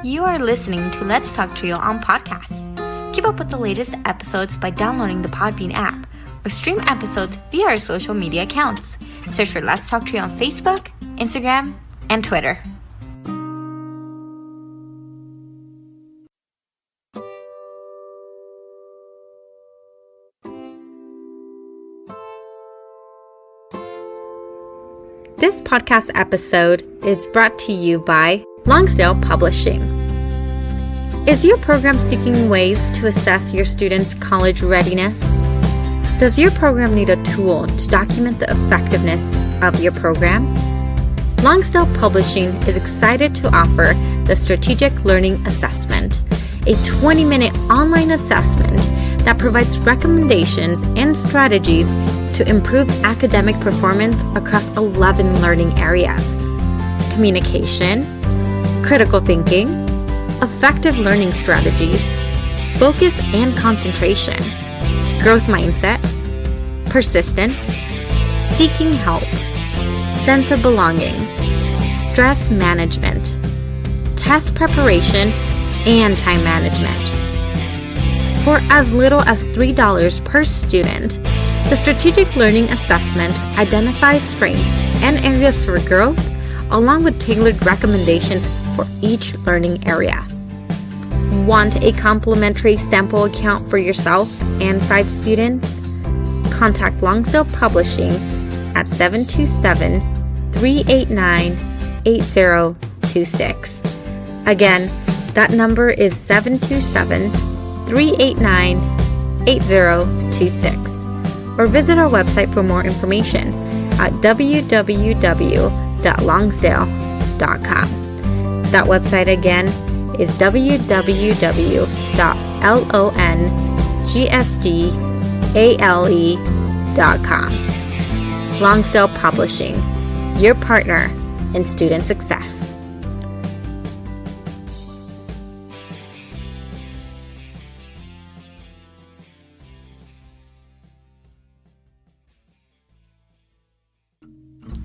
You are listening to Let's Talk Trio on podcasts. Keep up with the latest episodes by downloading the Podbean app or stream episodes via our social media accounts. Search for Let's Talk Trio on Facebook, Instagram, and Twitter. This podcast episode is brought to you by Longsdale Publishing. Is your program seeking ways to assess your students' college readiness? Does your program need a tool to document the effectiveness of your program? Longsdale Publishing is excited to offer the Strategic Learning Assessment, a 20-minute online assessment that provides recommendations and strategies to improve academic performance across 11 learning areas: communication, critical thinking, effective learning strategies, focus and concentration, growth mindset, persistence, seeking help, sense of belonging, stress management, test preparation, and time management. For as little as $3 per student, the Strategic Learning Assessment identifies strengths and areas for growth, along with tailored recommendations for each learning area. Want a complimentary sample account for yourself and 5 students? Contact Longsdale Publishing at 727-389-8026. Again, that number is 727-389-8026. Or visit our website for more information at www.longsdale.com. That website again is www.longsdale.com. Longsdale Publishing, your partner in student success.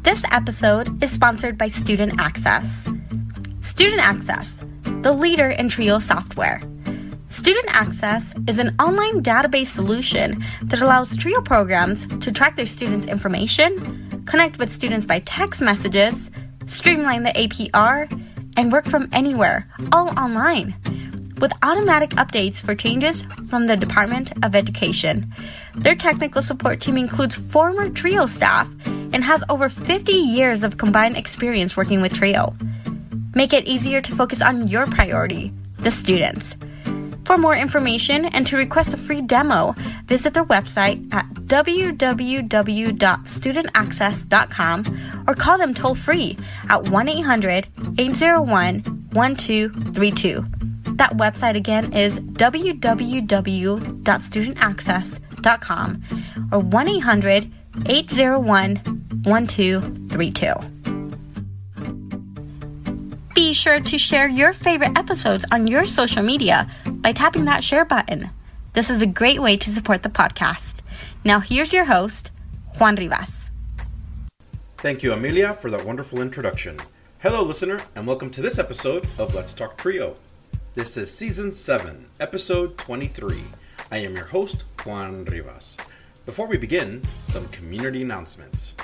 This episode is sponsored by Student Access. Student Access, the leader in Trio software. Student Access is an online database solution that allows Trio programs to track their students' information, connect with students by text messages, streamline the APR, and work from anywhere, all online, with automatic updates for changes from the Department of Education. Their technical support team includes former Trio staff and has over 50 years of combined experience working with Trio. Make it easier to focus on your priority, the students. For more information and to request a free demo, visit their website at www.studentaccess.com or call them toll-free at 1-800-801-1232. That website again is www.studentaccess.com or 1-800-801-1232. Be sure to share your favorite episodes on your social media by tapping that share button. This is a great way to support the podcast. Now here's your host, Juan Rivas. Thank you, Amelia, for that wonderful introduction. Hello, listener, and welcome to this episode of Let's Talk Trio. This is Season 7, Episode 23. I am your host, Juan Rivas. Before we begin, some community announcements.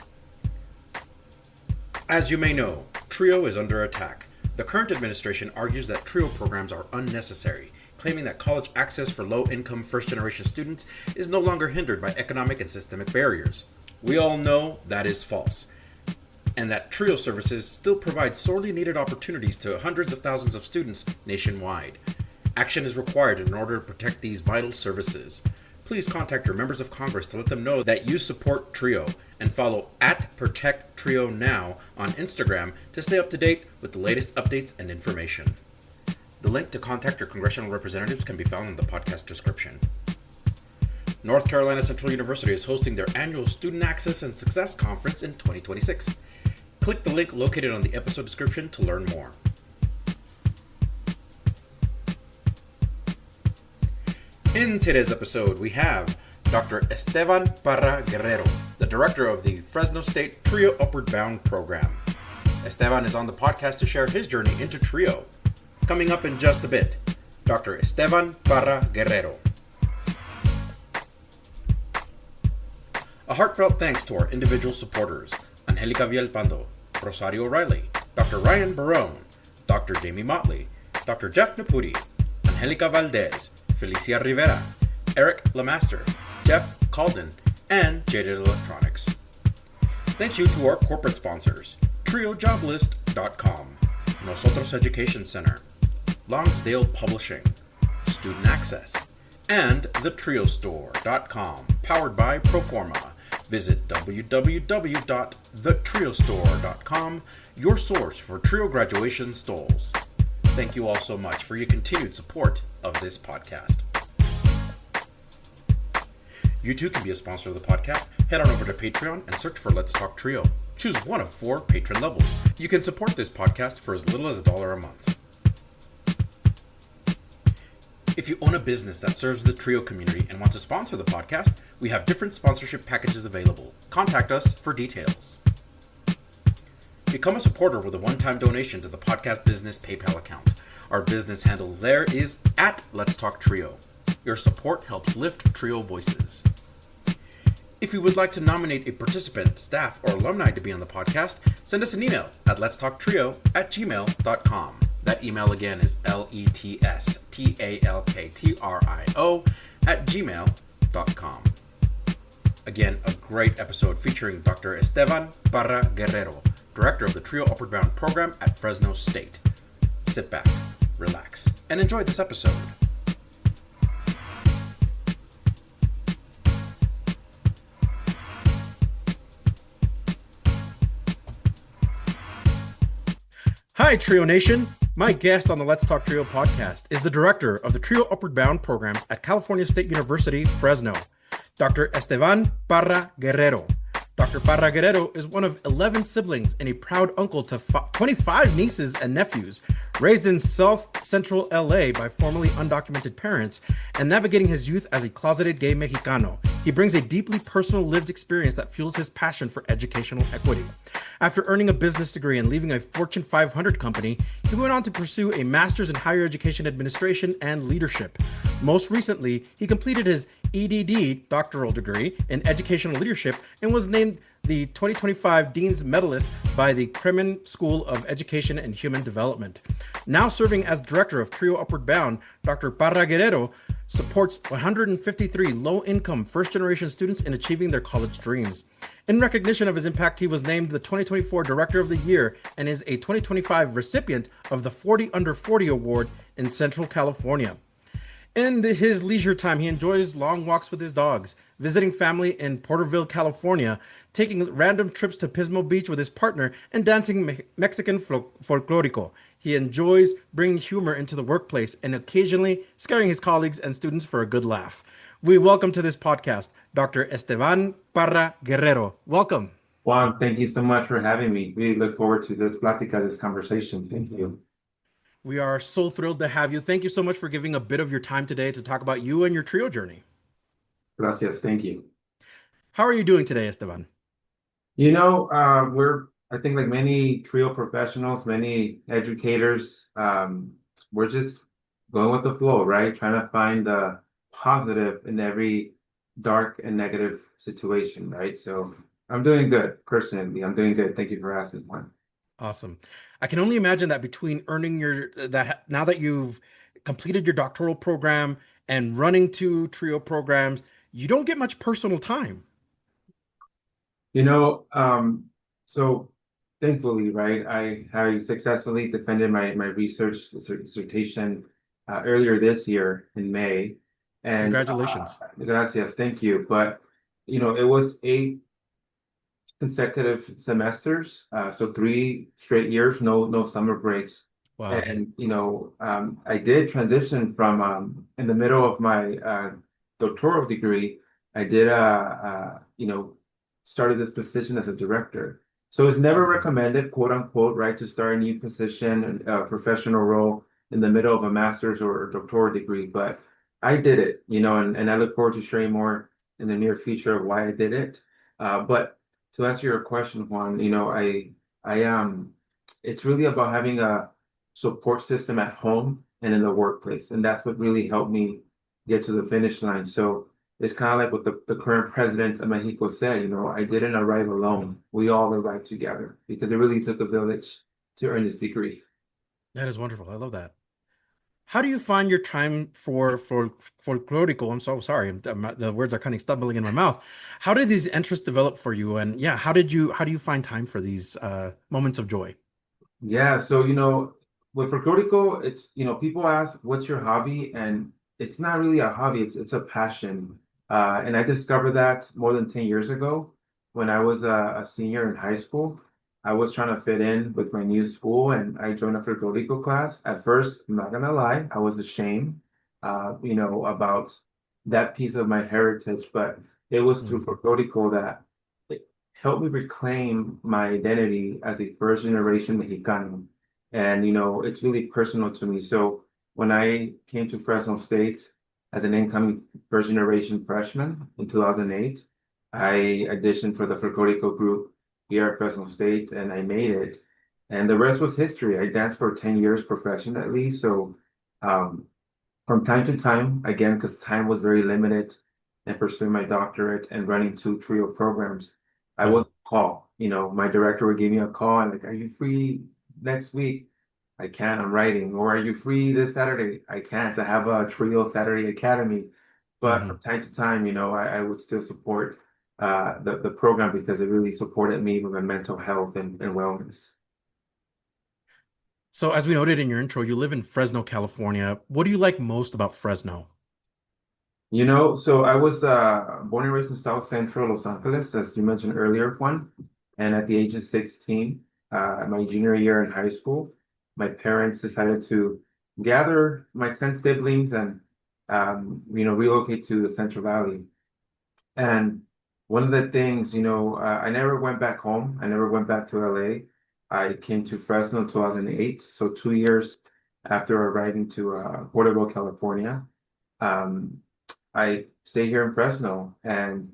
As you may know, Trio is under attack. The current administration argues that Trio programs are unnecessary, claiming that college access for low-income first-generation students is no longer hindered by economic and systemic barriers. We all know that is false, and that Trio services still provide sorely needed opportunities to hundreds of thousands of students nationwide. Action is required in order to protect these vital services. Please contact your members of Congress to let them know that you support Trio, and follow @ProtectTrioNow on Instagram to stay up to date with the latest updates and information. The link to contact your congressional representatives can be found in the podcast description. North Carolina Central University is hosting their annual Student Access and Success Conference in 2026. Click the link located on the episode description to learn more. In today's episode, we have Dr. Estevan Parra-Guerrero, the director of the Fresno State Trio Upward Bound program. Estevan is on the podcast to share his journey into Trio. Coming up in just a bit, Dr. Estevan Parra-Guerrero. A heartfelt thanks to our individual supporters, Angelica Villalpando, Rosario Riley, Dr. Ryan Barone, Dr. Jamie Motley, Dr. Jeff Napudi, Angelica Valdez, Felicia Rivera, Eric Lamaster, Jeff Calden, and Jaded Electronics. Thank you to our corporate sponsors, TrioJoblist.com, Nosotros Education Center, Longsdale Publishing, Student Access, and TheTrioStore.com, powered by Proforma. Visit www.thetriostore.com, your source for Trio graduation stoles. Thank you all so much for your continued support of this podcast. You too can be a sponsor of the podcast. Head on over to Patreon and search for Let's Talk Trio. Choose one of 4 patron levels. You can support this podcast for as little as $1 a month. If you own a business that serves the Trio community and want to sponsor the podcast, we have different sponsorship packages available. Contact us for details. Become a supporter with a one-time donation to the podcast business PayPal account. Our business handle there is @Let'sTalkTrio. Your support helps lift Trio voices. If you would like to nominate a participant, staff, or alumni to be on the podcast, send us an email at letstalktrio@gmail.com. That email again is letstalktrio@gmail.com. Again, a great episode featuring Dr. Estevan Parra-Guerrero, Director of the Trio Upward Bound program at Fresno State. Sit back, relax, and enjoy this episode. Hi, Trio Nation. My guest on the Let's Talk Trio podcast is the director of the Trio Upward Bound programs at California State University, Fresno, Dr. Estevan Parra-Guerrero. Dr. Parra-Guerrero is one of 11 siblings and a proud uncle to 25 nieces and nephews. Raised in South Central LA by formerly undocumented parents and navigating his youth as a closeted gay Mexicano, he brings a deeply personal lived experience that fuels his passion for educational equity. After earning a business degree and leaving a Fortune 500 company, he went on to pursue a master's in higher education administration and leadership. Most recently, he completed his Ed.D. doctoral degree in educational leadership and was named the 2025 Dean's Medalist by the Kremen School of Education and Human Development. Now serving as director of Trio Upward Bound, Dr. Parra-Guerrero supports 153 low-income first-generation students in achieving their college dreams. In recognition of his impact, he was named the 2024 Director of the Year and is a 2025 recipient of the 40 Under 40 Award in Central California. In his leisure time, he enjoys long walks with his dogs, visiting family in Porterville, California, taking random trips to Pismo Beach with his partner, and dancing Mexican folklorico. He enjoys bringing humor into the workplace and occasionally scaring his colleagues and students for a good laugh. We welcome to this podcast, Dr. Estevan Parra-Guerrero. Welcome. Juan, thank you so much for having me. We look forward to this plática, this conversation. Thank you. We are so thrilled to have you. Thank you so much for giving a bit of your time today to talk about you and your Trio journey. Gracias. Thank you. How are you doing today, Estevan? You know, I think like many Trio professionals, many educators, we're just going with the flow, right? Trying to find the positive in every dark and negative situation, right? So I'm doing good, personally. I'm doing good. Thank you for asking, Juan. Awesome. I can only imagine that between earning now that you've completed your doctoral program and running 2 Trio programs, you don't get much personal time. You know, so thankfully, right, I successfully defended my research dissertation earlier this year in May. And congratulations. Gracias, thank you. But, you know, it was 8 consecutive semesters, so 3 straight years, no summer breaks. Wow. And you know, I did transition from in the middle of my doctoral degree. I did you know, started this position as a director. So it's never recommended, quote unquote, right, to start a new position, a professional role in the middle of a master's or doctoral degree. But I did it, you know, and I look forward to sharing more in the near future of why I did it. But to answer your question, Juan, you know, I it's really about having a support system at home and in the workplace. And that's what really helped me get to the finish line. So it's kind of like what the current president of Mexico said, I didn't arrive alone. We all arrived together because it really took a village to earn this degree. That is wonderful. I love that. How do you find your time for folklorico? I'm so sorry. The words are kind of stumbling in my mouth. How did these interests develop for you? And yeah, how do you find time for these moments of joy? Yeah, so with Recodico, it's people ask, "What's your hobby?" And it's not really a hobby; it's a passion. And I discovered that more than 10 years ago when I was a senior in high school. I was trying to fit in with my new school, and I joined a Recodico class. At first, I'm not gonna lie, I was ashamed, about that piece of my heritage, but it was through Mhm. Recodico that helped me reclaim my identity as a first generation Mexicano. And, it's really personal to me. So when I came to Fresno State as an incoming first generation freshman in 2008, I auditioned for the Folklorico group here at Fresno State and I made it. And the rest was history. I danced for 10 years professionally. So um, from time to time, again, because time was very limited and pursuing my doctorate and running two trio programs, I Yeah. was call. My director would give me a call and like, are you free next week? I can't, I'm writing. Or are you free this Saturday? I can't. I have a trio Saturday academy. But Hmm. from time to time, I would still support the program because it really supported me with my mental health and wellness. So as we noted in your intro, you live in Fresno, California. What do you like most about Fresno? So I was born and raised in South Central Los Angeles, as you mentioned earlier, Juan. And at the age of 16, my junior year in high school, my parents decided to gather my 10 siblings and, relocate to the Central Valley. And one of the things, I never went back home. I never went back to LA. I came to Fresno in 2008, so 2 years after arriving to Porterville, California. Um, I stay here in Fresno, and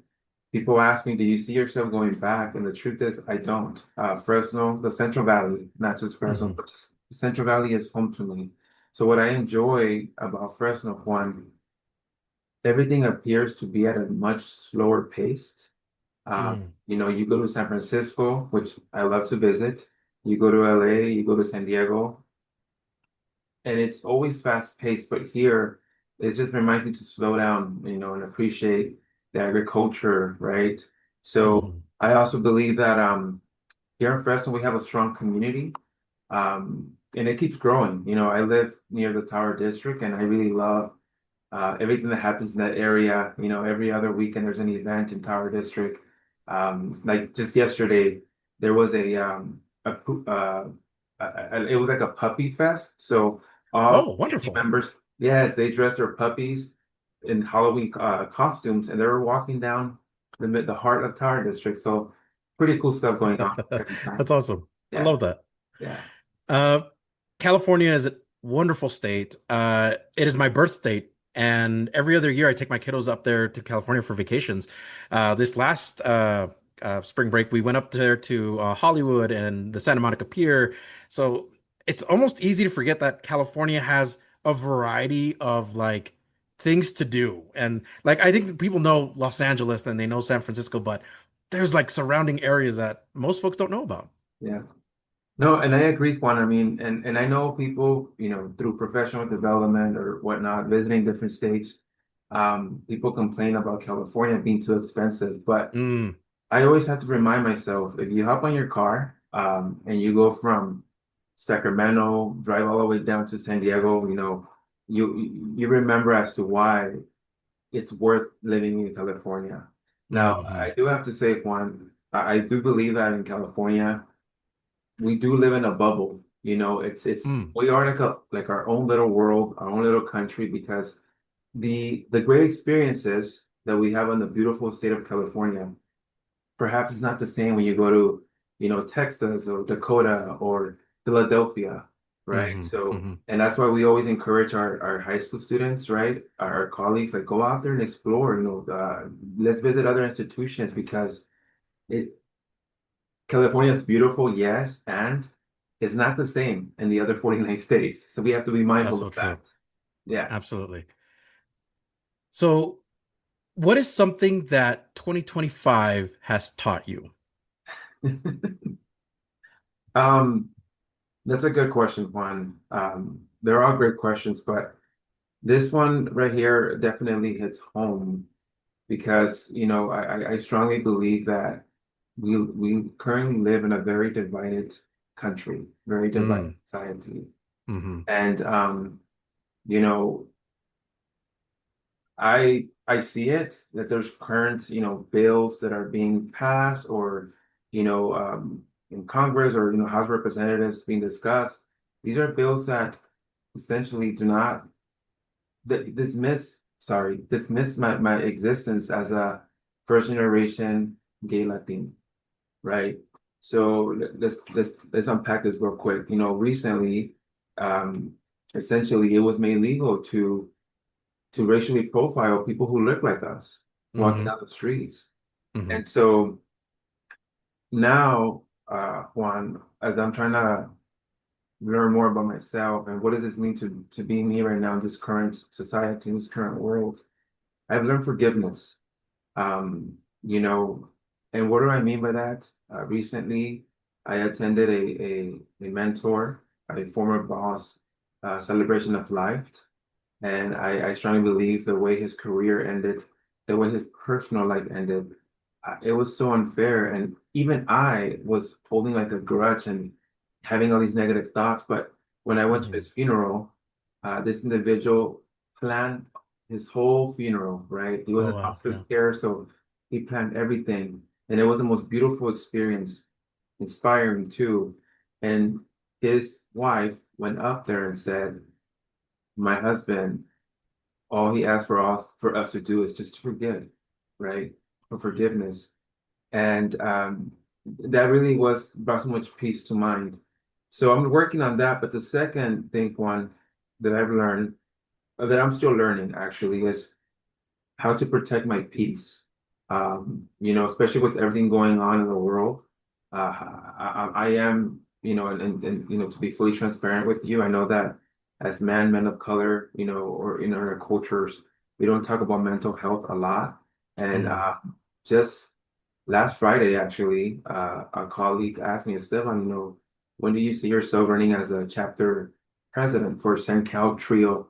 people ask me, "Do you see yourself going back?" And the truth is, I don't. Fresno, the Central Valley, not just Fresno, Hmm. but just the Central Valley is home to me. So what I enjoy about Fresno, Juan, everything appears to be at a much slower pace. Hmm. You go to San Francisco, which I love to visit. You go to LA, you go to San Diego, and it's always fast paced, but here it just reminds me to slow down, and appreciate the agriculture, right? So Hmm. I also believe that here in Fresno we have a strong community, and it keeps growing. I live near the Tower District, and I really love everything that happens in that area. Every other weekend there's an event in Tower District. Like just yesterday, there was it was like a puppy fest. So all Oh, community wonderful. members, yes, they dressed their puppies in Halloween costumes, and they were walking down the heart of Tower District. So pretty cool stuff going on every time. That's awesome. I Yeah, love that. yeah. Uh, California is a wonderful state. It is my birth state, and every other year I take my kiddos up there to California for vacations. This last spring break, we went up there to Hollywood and the Santa Monica Pier. So it's almost easy to forget that California has a variety of like things to do. And like I think people know Los Angeles and they know San Francisco, but there's like surrounding areas that most folks don't know about. Yeah. No, and I agree, Juan. I mean, and I know people, through professional development or whatnot, visiting different states, people complain about California being too expensive. But Mm. I always have to remind myself, if you hop on your car, and you go from Sacramento, drive all the way down to San Diego, you remember as to why it's worth living in California. Now, Hmm. I do have to say, Juan, I do believe that in California we do live in a bubble. It's Mm. we are like our own little world, our own little country, because the great experiences that we have in the beautiful state of California perhaps is not the same when you go to, Texas or Dakota or Philadelphia, right? Hmm. So, Hmm. and that's why we always encourage our high school students, right? Our colleagues, like go out there and explore, let's visit other institutions because it California is beautiful, yes, and is not the same in the other 49 states. So we have to be That's mindful so of true. that. Yeah. Absolutely. So, what is something that 2025 has taught you? Um, that's a good question, Juan. They're all great questions, but this one right here definitely hits home because, I strongly believe that we currently live in a very divided country, very divided Mm, society. hmm. And you know, I see it that there's current, bills that are being passed or, in Congress or, House of Representatives being discussed. These are bills that essentially do not dismiss my existence as a first generation gay Latin, right? So let's unpack this real quick. Recently, um, essentially it was made legal to racially profile people who look like us walking Hmm. down the streets. Hmm. And so now, Juan, as I'm trying to learn more about myself and what does this mean to be me right now in this current society, in this current world, I've learned forgiveness. Um, you know, and what do I mean by that? Recently, I attended a mentor, a former boss, celebration of life. And I strongly believe the way his career ended, the way his personal life ended, it was so unfair. And even I was holding like a grudge and having all these negative thoughts. But when I went to Hmm. his funeral, this individual planned his whole funeral, right? He was Oh, in wow. hospice Yeah. care, so he planned everything. And it was the most beautiful experience, inspiring too. And his wife went up there and said, my husband, all he asked for us to do is just to forgive, right? For forgiveness. And that really was brought so much peace to mind. So I'm working on that. But the second thing, one that I've learned, that I'm still learning actually, is how to protect my peace. Especially with everything going on in the world. I am, and to be fully transparent with you, I know that as men of color, or in our cultures, we don't talk about mental health a lot. And Hmm. just last Friday, actually, a colleague asked me, Esteban, when do you see yourself running as a chapter president for SenCal Trio,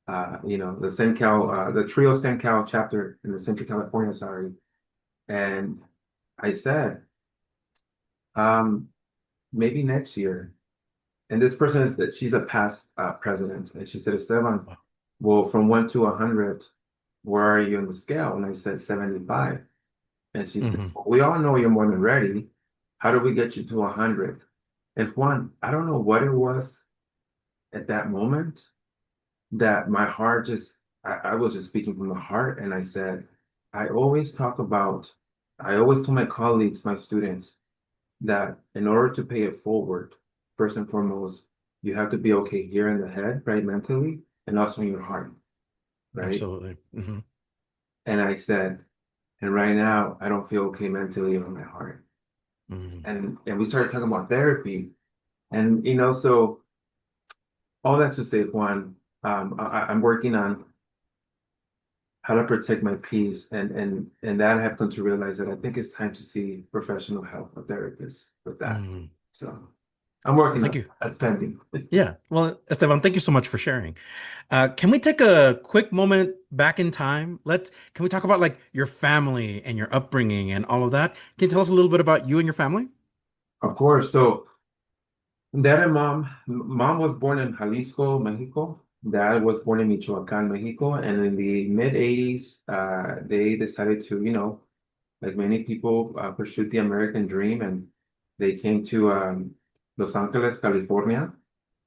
the Trio SenCal chapter in the Central California, sorry. And I said, um, maybe next year. And this person is that she's a past president. And she said, Esteban, Wow. well, from 1 to 100, where are you on the scale? And I said, 75. And she said, Hmm. well, we all know you're more than ready. How do we get you to 100? And Juan, I don't know what it was at that moment that my heart I was just speaking from the heart. And I said, I always talk about, I always tell my colleagues, my students, that in order to pay it forward, first and foremost, you have to be okay here in the head, right, mentally, and also in your heart, right? Absolutely. Hmm. And I said, and right now, I don't feel okay mentally or in my heart. Hmm. And we started talking about therapy. And, so all that to say, Juan, I'm working on how to protect my peace. And that I have come to realize that I think it's time to see professional help, a therapist with that. Hmm. So I'm Well, working thank on you. that. That's pending. Yeah. Well, Esteban, thank you so much for sharing. Can we take a quick moment back in time? Can we talk about like your family and your upbringing and all of that? Can you tell us a little bit about you and your family? Of course. So dad and mom was born in Jalisco, Mexico. Dad was born in Michoacan, Mexico. And in the mid 80s, they decided to, like many people, pursue the American dream. And they came to Los Angeles, California,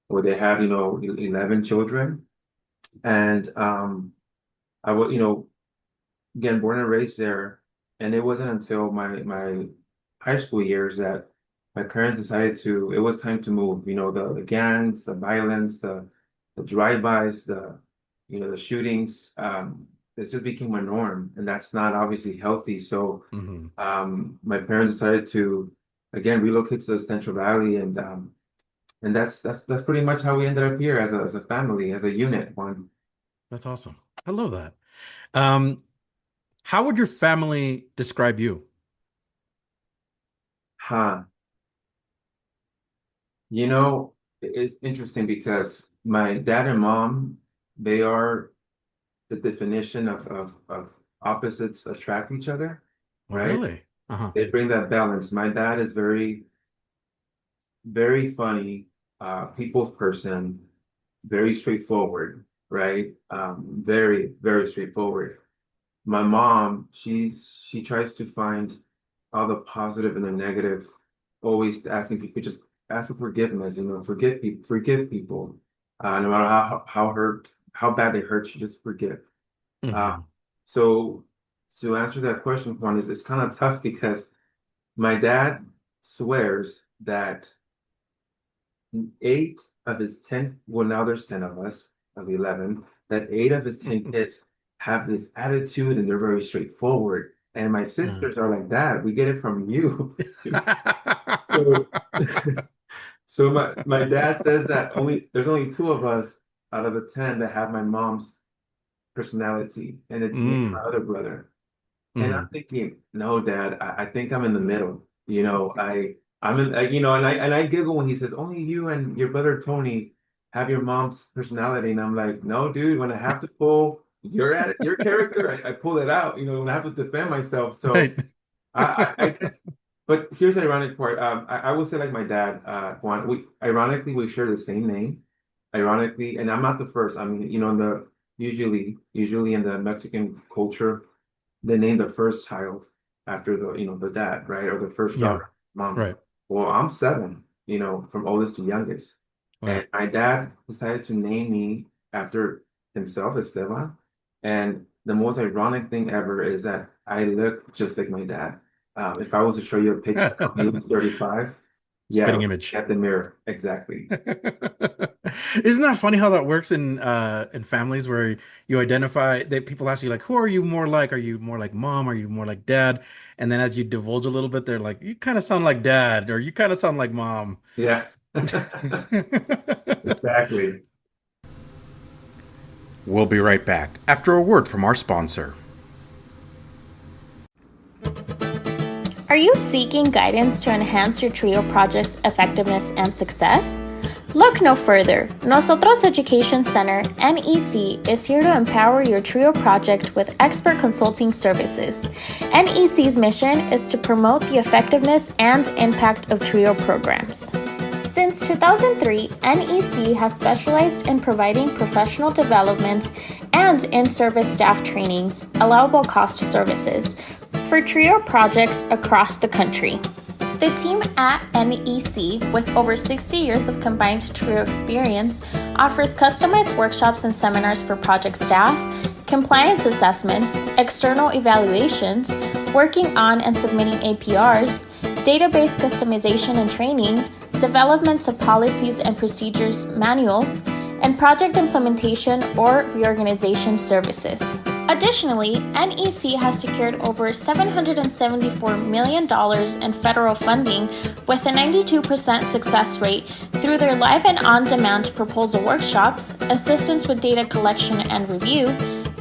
where they had, 11 children. And I was, again, born and raised there. And it wasn't until my high school years that my parents decided it was time to move. The gangs, the violence, the drive-bys, the shootings, this just became a norm. And that's not obviously healthy. So Hmm. my parents decided to, again, relocate to the Central Valley. And And that's pretty much how we ended up here as a family, as a unit, one. That's awesome. I love that. Um, how would your family describe you? Huh. You know, it's interesting because my dad and mom, they are the definition of opposites attract each other, Oh, right? really? Uh-huh. They bring that balance. My dad is very funny, people's person, very straightforward, right? Very straightforward. My mom, she tries to find all the positive and the negative, always asking people just ask for forgiveness, forgive people. No matter how bad they hurt you, just forgive. Uh, Hmm. so to answer that question, Juan, is it's kind of tough because my dad swears that eight of his 10, well, now there's 10 of us, of 11, that eight of his 10 kids have this attitude and they're very straightforward. And my sisters are like, Dad, we get it from you. So, so my dad says that there's only two of us out of the 10 that have my mom's personality, and it's me and my Mm. other brother. And I'm Hmm. thinking, no, Dad, I think I'm in the middle. I'm in, and I giggle when he says, only you and your brother Tony have your mom's personality. And I'm like, no, dude, when I have to pull your character, I pull it out, when I have to defend myself. So Right. I guess, but here's the ironic part. I would say like my dad, Juan, ironically, we share the same name. Ironically, and I'm not the first. I mean, usually in the Mexican culture, they name the first child after the dad, right? Or the first Yeah. daughter, mom. Right. Well, I'm seven, from oldest to youngest. Wow. And my dad decided to name me after himself, Esteban. And the most ironic thing ever is that I look just like my dad. If I was to show you a picture of me who's 35, yeah, Spitting image. at the mirror, exactly. Isn't that funny how that works in families where you identify that people ask you like, who are you more like? Are you more like mom? Are you more like dad? And then as you divulge a little bit, they're like, you kind of sound like dad, or you kind of sound like mom. Yeah, exactly. We'll be right back after a word from our sponsor. Are you seeking guidance to enhance your TRIO project's effectiveness and success? Look no further. Nosotros Education Center, NEC, is here to empower your TRIO project with expert consulting services. NEC's mission is to promote the effectiveness and impact of TRIO programs. Since 2003, NEC has specialized in providing professional development and in-service staff trainings, allowable cost services, for TRIO projects across the country. The team at NEC, with over 60 years of combined TRIO experience, offers customized workshops and seminars for project staff, compliance assessments, external evaluations, working on and submitting APRs, database customization and training, development of policies and procedures manuals, and project implementation or reorganization services. Additionally, NEC has secured over $774 million in federal funding with a 92% success rate through their live and on-demand proposal workshops, assistance with data collection and review,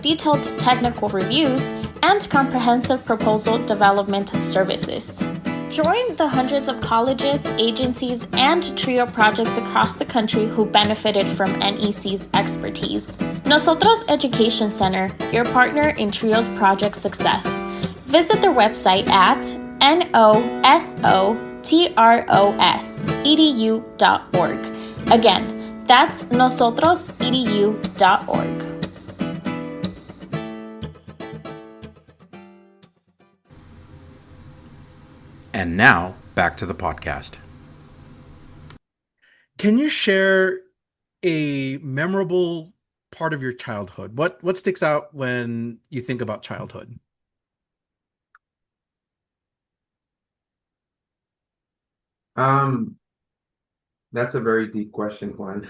detailed technical reviews, and comprehensive proposal development services. Join the hundreds of colleges, agencies, and TRIO projects across the country who benefited from NEC's expertise. Nosotros Education Center, your partner in TRIO's project success. Visit their website at nosotros.edu.org. Again, that's nosotrosedu.org. And now, back to the podcast. Can you share a memorable part of your childhood? What sticks out when you think about childhood? Um, that's a very deep question, Juan.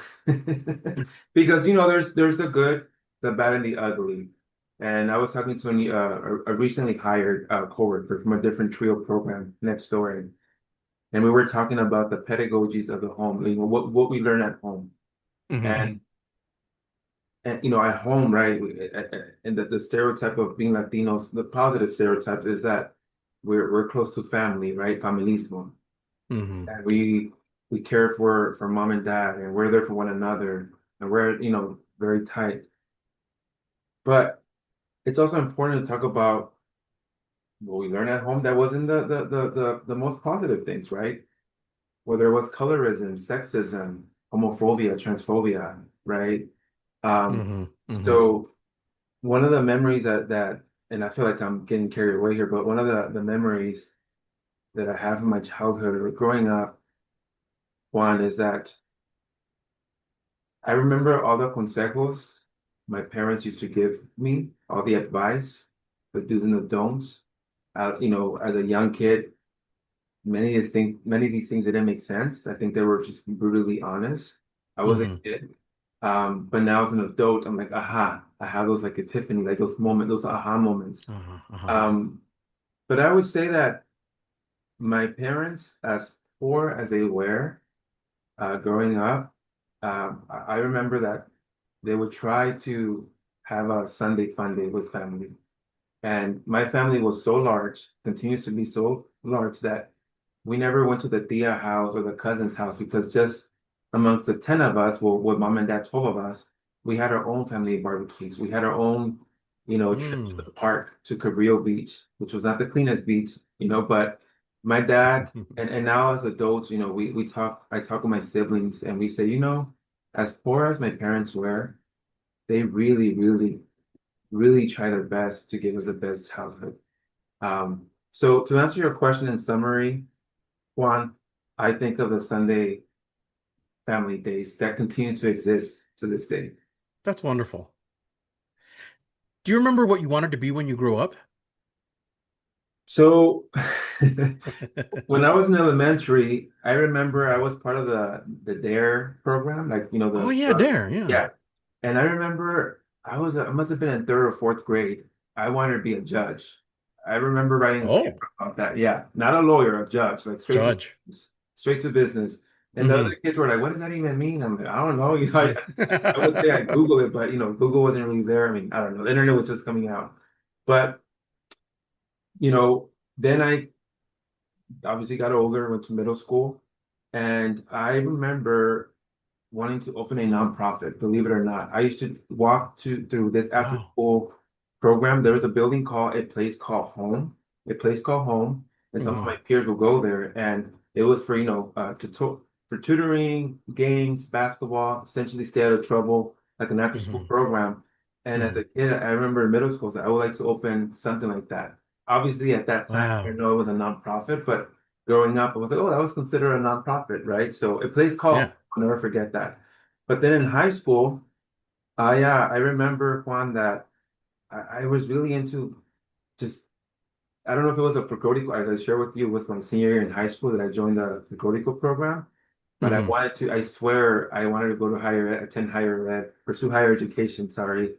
Because there's the good, the bad, and the ugly. And I was talking to a recently hired coworker from a different trio program next door, and we were talking about the pedagogies of the home, what we learn at home. Mm-hmm. And at home, right, and the stereotype of being Latinos, the positive stereotype is that we're close to family, right? Familismo. Mm-hmm. And we care for mom and dad, and we're there for one another, and we're, very tight. But it's also important to talk about what we learn at home that wasn't the most positive things, right? Whether it was colorism, sexism, homophobia, transphobia, right? Um, Mm-hmm. Mm-hmm. so one of the memories that and I feel like I'm getting carried away here, but one of the memories that I have in my childhood or growing up, one is that I remember all the consejos my parents used to give me, all the advice, the do's and the don'ts. As a young kid, many of these things didn't make sense. I think they were just brutally honest. I was a Mm-hmm. kid. But now as an adult, I'm like, aha, I have those like epiphany, like those moments, those aha moments. Uh-huh. Uh-huh. Um, but I would say that my parents, as poor as they were, growing up, I remember that they would try to have a Sunday fun day with family. And my family was so large, continues to be so large that we never went to the tia house or the cousin's house because just amongst the 10 of us, well, with mom and dad, 12 of us, we had our own family barbecues. We had our own, trip to Mm. the park to Cabrillo Beach, which was not the cleanest beach, but my dad, and now as adults, I talk with my siblings and we say, as poor as my parents were, they really, really, really try their best to give us the best childhood. So to answer your question in summary, Juan, I think of the Sunday family days that continue to exist to this day. That's wonderful. Do you remember what you wanted to be when you grew up? So when I was in elementary, I remember I was part of the DARE program, like Oh yeah, Dare, yeah. yeah. And I remember I must have been in third or fourth grade. I wanted to be a judge. I remember writing a Oh, paper about that. Yeah, not a lawyer, a judge, like Judge. straight to business. And the Mm-hmm. other kids were like, "What does that even mean?" I'm like, "I don't know." I would say I Google it, but Google wasn't really there. I mean, I don't know. The internet was just coming out. But you know, then I obviously got older, went to middle school, and I remember wanting to open a nonprofit, believe it or not. I used to walk through this after Wow. school program. There was a place called Home, a place called Home, and some of Mm-hmm. my peers will go there, and it was for for tutoring, games, basketball, essentially stay out of trouble, like an after school Mm-hmm. program. And as Mm-hmm. a kid, I remember in middle school, so I would like to open something like that. Obviously, at that time, I didn't Wow. know it was a nonprofit, but growing up, I was like, oh, that was considered a nonprofit, right? So a place called, Yeah. I'll never forget that. But then in high school, I remember, Juan, that I was really into just, I don't know if it was a Procodico, as I shared with you, it was my senior year in high school that I joined the Procodico program. But Mm-hmm. I swear, I wanted to go to higher ed, attend higher ed, pursue higher education, sorry,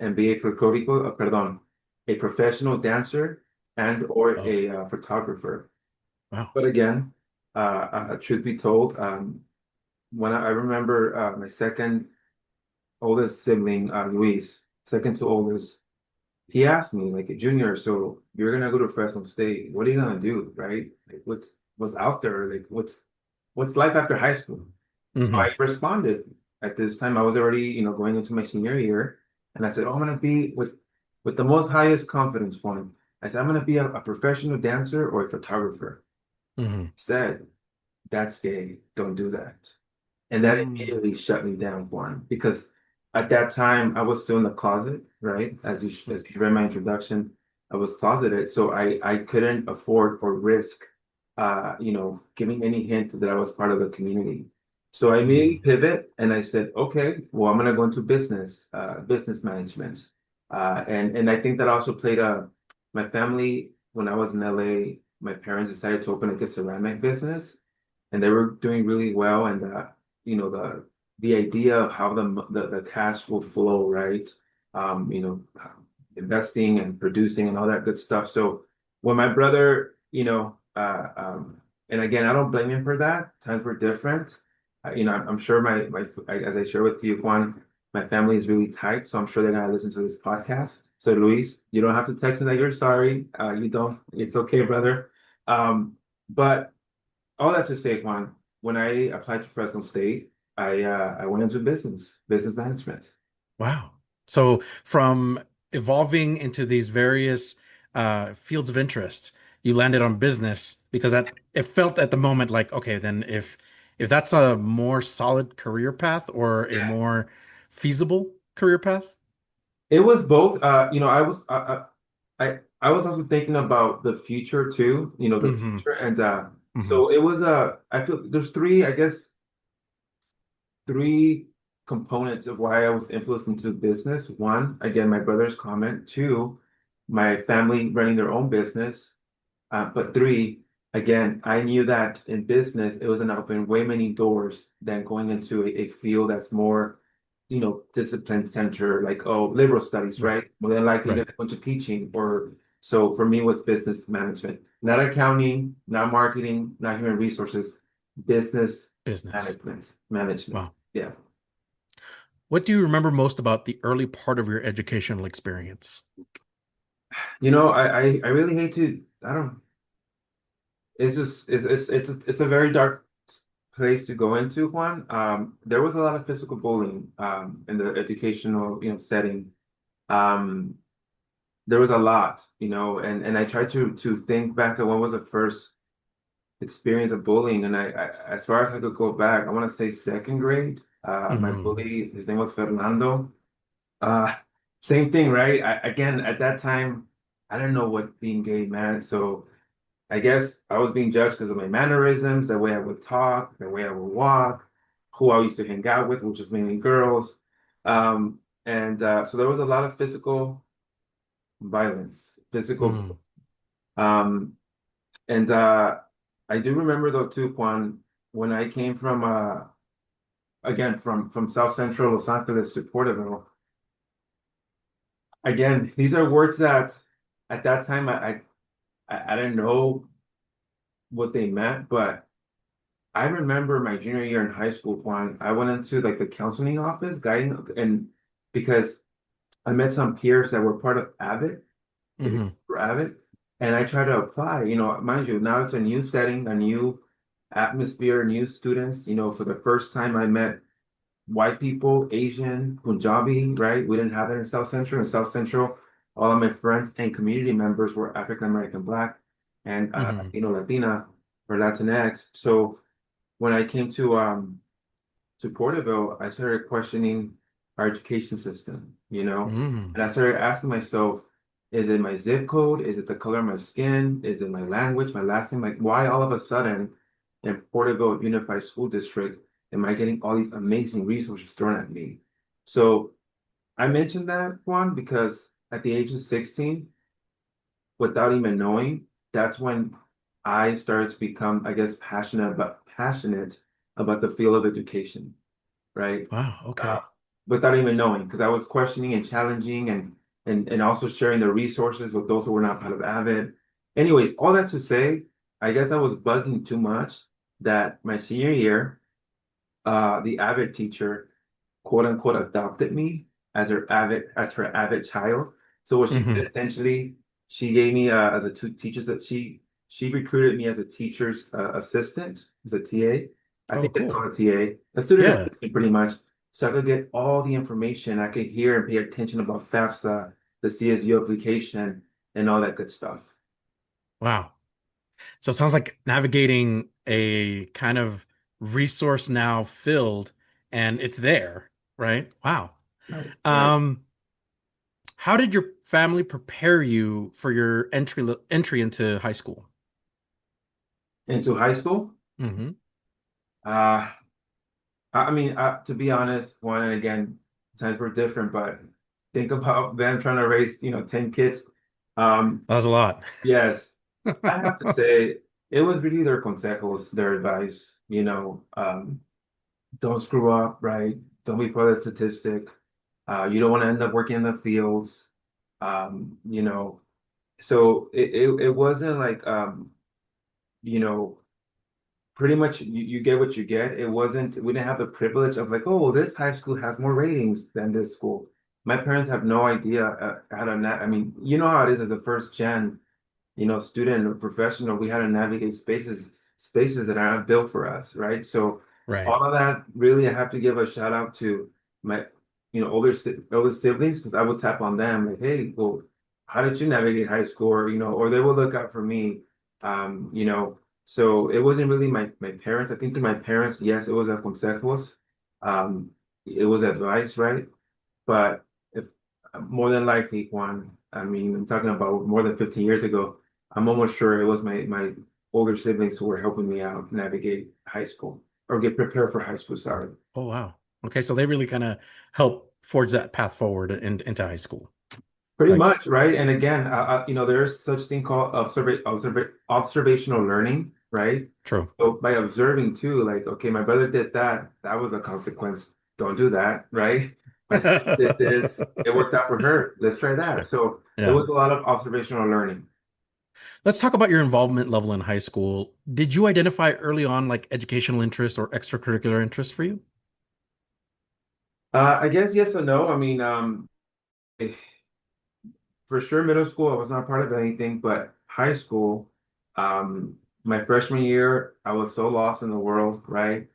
and be a Procodico, pardon, a professional dancer and or Oh, a photographer. wow. But again, truth be told, when I remember my second oldest sibling, Luis, second to oldest, he asked me like, Junior, so you're gonna go to Fresno State. What are you gonna do, right? Like, what's out there? Like, what's life after high school? So Mm-hmm. I responded. At this time, I was already, going into my senior year, and I said, "Oh, I'm gonna be with the most highest confidence point." I said, "I'm gonna be a professional dancer or a photographer." Mm-hmm. He said, "That's gay. Don't do that." And that Mm. immediately shut me down, one, because at that time I was still in the closet, right? As you read my introduction, I was closeted, so I couldn't afford or risk, giving any hint that I was part of the community. So I Mm-hmm. immediately pivot and I said, okay, well, I'm gonna go into business management, and I think that also played a my family when I was in LA. My parents decided to open like a ceramic business, and they were doing really well, and the idea of how the cash will flow, right? Um, you know, investing and producing and all that good stuff. So when my brother, And again, I don't blame him for that. Times were different. I'm sure as I share with you, Juan, my family is really tight, so I'm sure they're gonna listen to this podcast. So Luis, you don't have to text me that you're sorry. You don't. It's okay, brother. But all that to say, Juan, when I applied to Fresno State, I went into business management. Wow. So from evolving into these various fields of interest, you landed on business because that it felt at the moment like, okay, then if that's a more solid career path or a Yeah. more feasible career path. It was both. I was also thinking about the future too. The Hmm. future, and Hmm. so it was. I feel there's three. I guess three components of why I was influenced into business. One, again, my brother's comment. Two, my family running their own business. But three, again, I knew that in business, it was going to open way many doors than going into a field that's more, discipline center, like, oh, liberal studies, Right. right? Well, then likely Right. going to go into teaching. Or so for me, it was business management, not accounting, not marketing, not human resources, business Business. management. Wow. Yeah. What do you remember most about the early part of your educational experience? I really hate to, I don't, it's just it's a very dark place to go into, Juan. There was a lot of physical bullying in the educational, setting. Um, there was a lot, and I tried to think back at what was the first experience of bullying, and as far as I could go back, I want to say second grade. My Hmm. bully, his name was Fernando. Uh, Same thing, right? Again, at that time, I didn't know what being gay meant, so. I guess I was being judged because of my mannerisms, the way I would talk, the way I would walk, who I used to hang out with, which was mainly girls. And so there was a lot of physical violence, physical. Mm. Um, and I do remember though too, Juan, when I came from again from South Central Los Angeles to Porterville. Again, these are words that at that time I didn't know what they meant, but I remember my junior year in high school, Juan, I went into like the counseling office guiding and because I met some peers that were part of Avid, if you Hmm. were Avid, and I tried to apply, mind you, now it's a new setting, a new atmosphere, new students. For the first time I met white people, Asian, Punjabi, right? We didn't have it in South Central. In South Central, all of my friends and community members were African American, Black, and Hmm. Latina or Latinx. So when I came to Porterville, I started questioning our education system, Hmm. and I started asking myself, is it my zip code? Is it the color of my skin? Is it my language, my last name? Like, why all of a sudden in Porterville Unified School District am I getting all these amazing resources thrown at me? So I mentioned that one because at the age of 16, without even knowing, that's when I started to become, I guess, passionate about the field of education, right? Wow. Uh, Okay. Without even knowing, because I was questioning and challenging and also sharing the resources with those who were not part of Avid. Anyways, all that to say, I guess I was bugging too much that my senior year, the Avid teacher quote unquote adopted me as her avid child. So what she did Hmm. essentially, she gave me as a two teachers that she recruited me as a teacher's assistant, as a TA. I Oh, think it's cool. called a TA, a student Yeah. assistant pretty much. So I could get all the information. I could hear and pay attention about FAFSA, the CSU application, and all that good stuff. Wow. So it sounds like navigating a kind of resource now filled and it's there, right? Wow. Right, right. Um, how did your family prepare you for your entry into high school? Into high school, Hmm. uh, I mean, to be honest, one and again, times were different, but think about them trying to raise, 10 kids. Um, That was a lot. yes, I have to say it was really their consejos, their advice, don't screw up, right? Don't be part of the statistic. You don't want to end up working in the fields. You know, so it wasn't like you know pretty much you get what you get. It wasn't, we didn't have the privilege of like, oh, well, this high school has more ratings than this school. My parents have no idea how to I mean, you know how it is as a first gen, student or professional. We had to navigate spaces that aren't built for us, right? So Right. all of that, really, I have to give a shout out to my, older siblings, because I would tap on them like, hey, well, how did you navigate high school? Or, or they would look out for me. Um, you know, so it wasn't really my parents. I think to my parents, yes, it was a consejos. Um, it was advice, right? But if more than likely, Juan, I mean, I'm talking about more than 15 years ago. I'm almost sure it was my older siblings who were helping me out navigate high school or get prepared for high school. Sorry. Oh, wow. Okay, so they really kind of help forge that path forward into high school. Pretty Like, much, right? And again, there's such thing called observational learning, right? true. So by observing too, like, okay, my brother did that. That was a consequence. Don't do that, right? My sister did this. It worked out for her. Let's try that. Sure. So it Yeah. was a lot of observational learning. Let's talk about your involvement level in high school. Did you identify early on like educational interest or extracurricular interest for you? I guess yes or no. I mean, for sure, middle school, I was not part of anything, but high school, my freshman year, I was so lost in the world, right?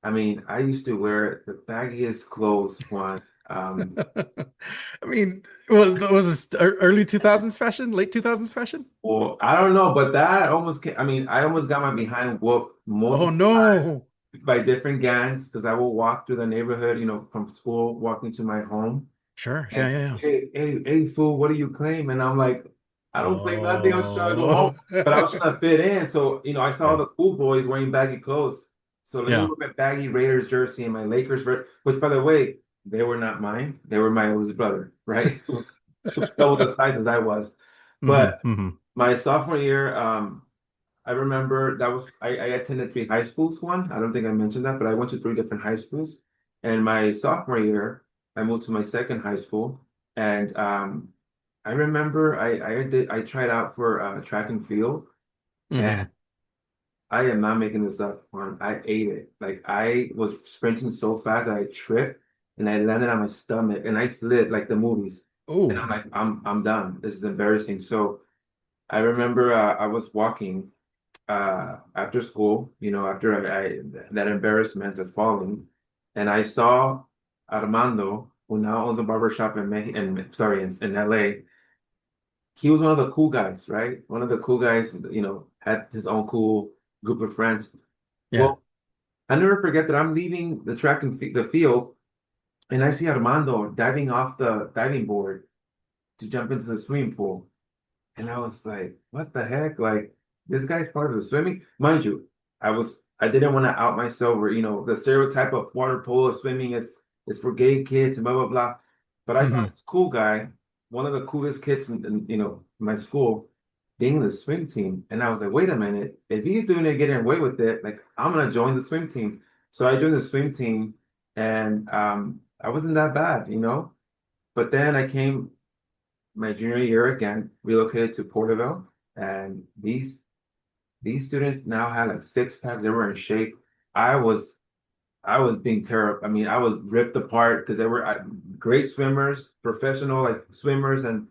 I mean, I used to wear the baggiest clothes one. I mean, was this early 2000s fashion, late 2000s fashion? Well, I don't know, but that almost I mean, I almost got my behind whooped Oh multiple no. by different gangs because I will walk through the neighborhood, from school, walking to my home. Sure. Yeah, And yeah, yeah. hey, fool, what do you claim? And I'm like, I don't claim nothing. I'm just trying to go home. Oh. But I was trying to fit in. So, I saw Yeah. the cool boys wearing baggy clothes. So let me Yeah. wear my baggy Raiders jersey and my Lakers, which by the way, they were not mine. They were my oldest brother, right? Who double the size as I was. Hmm. But Hmm. my sophomore year, I remember that was I attended three high schools. One, I don't think I mentioned that, but I went to three different high schools. And my sophomore year, I moved to my second high school, and I remember I tried out for track and field, and Hmm. I am not making this up, man. I ate it. Like I was sprinting so fast that I tripped and I landed on my stomach and I slid like the movies. And Oh. I'm like, I'm done. This is embarrassing. So I remember I was walking after school, after that embarrassment of falling, and I saw Armando, who now owns a barber shop in LA. He was one of the cool guys, right? One of the cool guys, had his own cool group of friends. Yeah. Well, I never forget that I'm leaving the the field, and I see Armando diving off the diving board to jump into the swimming pool. And I was like, what the heck? Like, this guy's part of the swimming. Mind you, I didn't want to out myself or, the stereotype of water polo swimming is for gay kids and blah, blah, blah. But I saw Hmm. this cool guy, one of the coolest kids my school, being in the swim team. And I was like, wait a minute, if he's doing it, getting away with it, like, I'm gonna join the swim team. So I joined the swim team and I wasn't that bad. But then I came my junior year again, relocated to Porterville, and these students now had like six packs. They were in shape. I was I was being terrible. I mean, I was ripped apart because they were great swimmers, professional like swimmers, and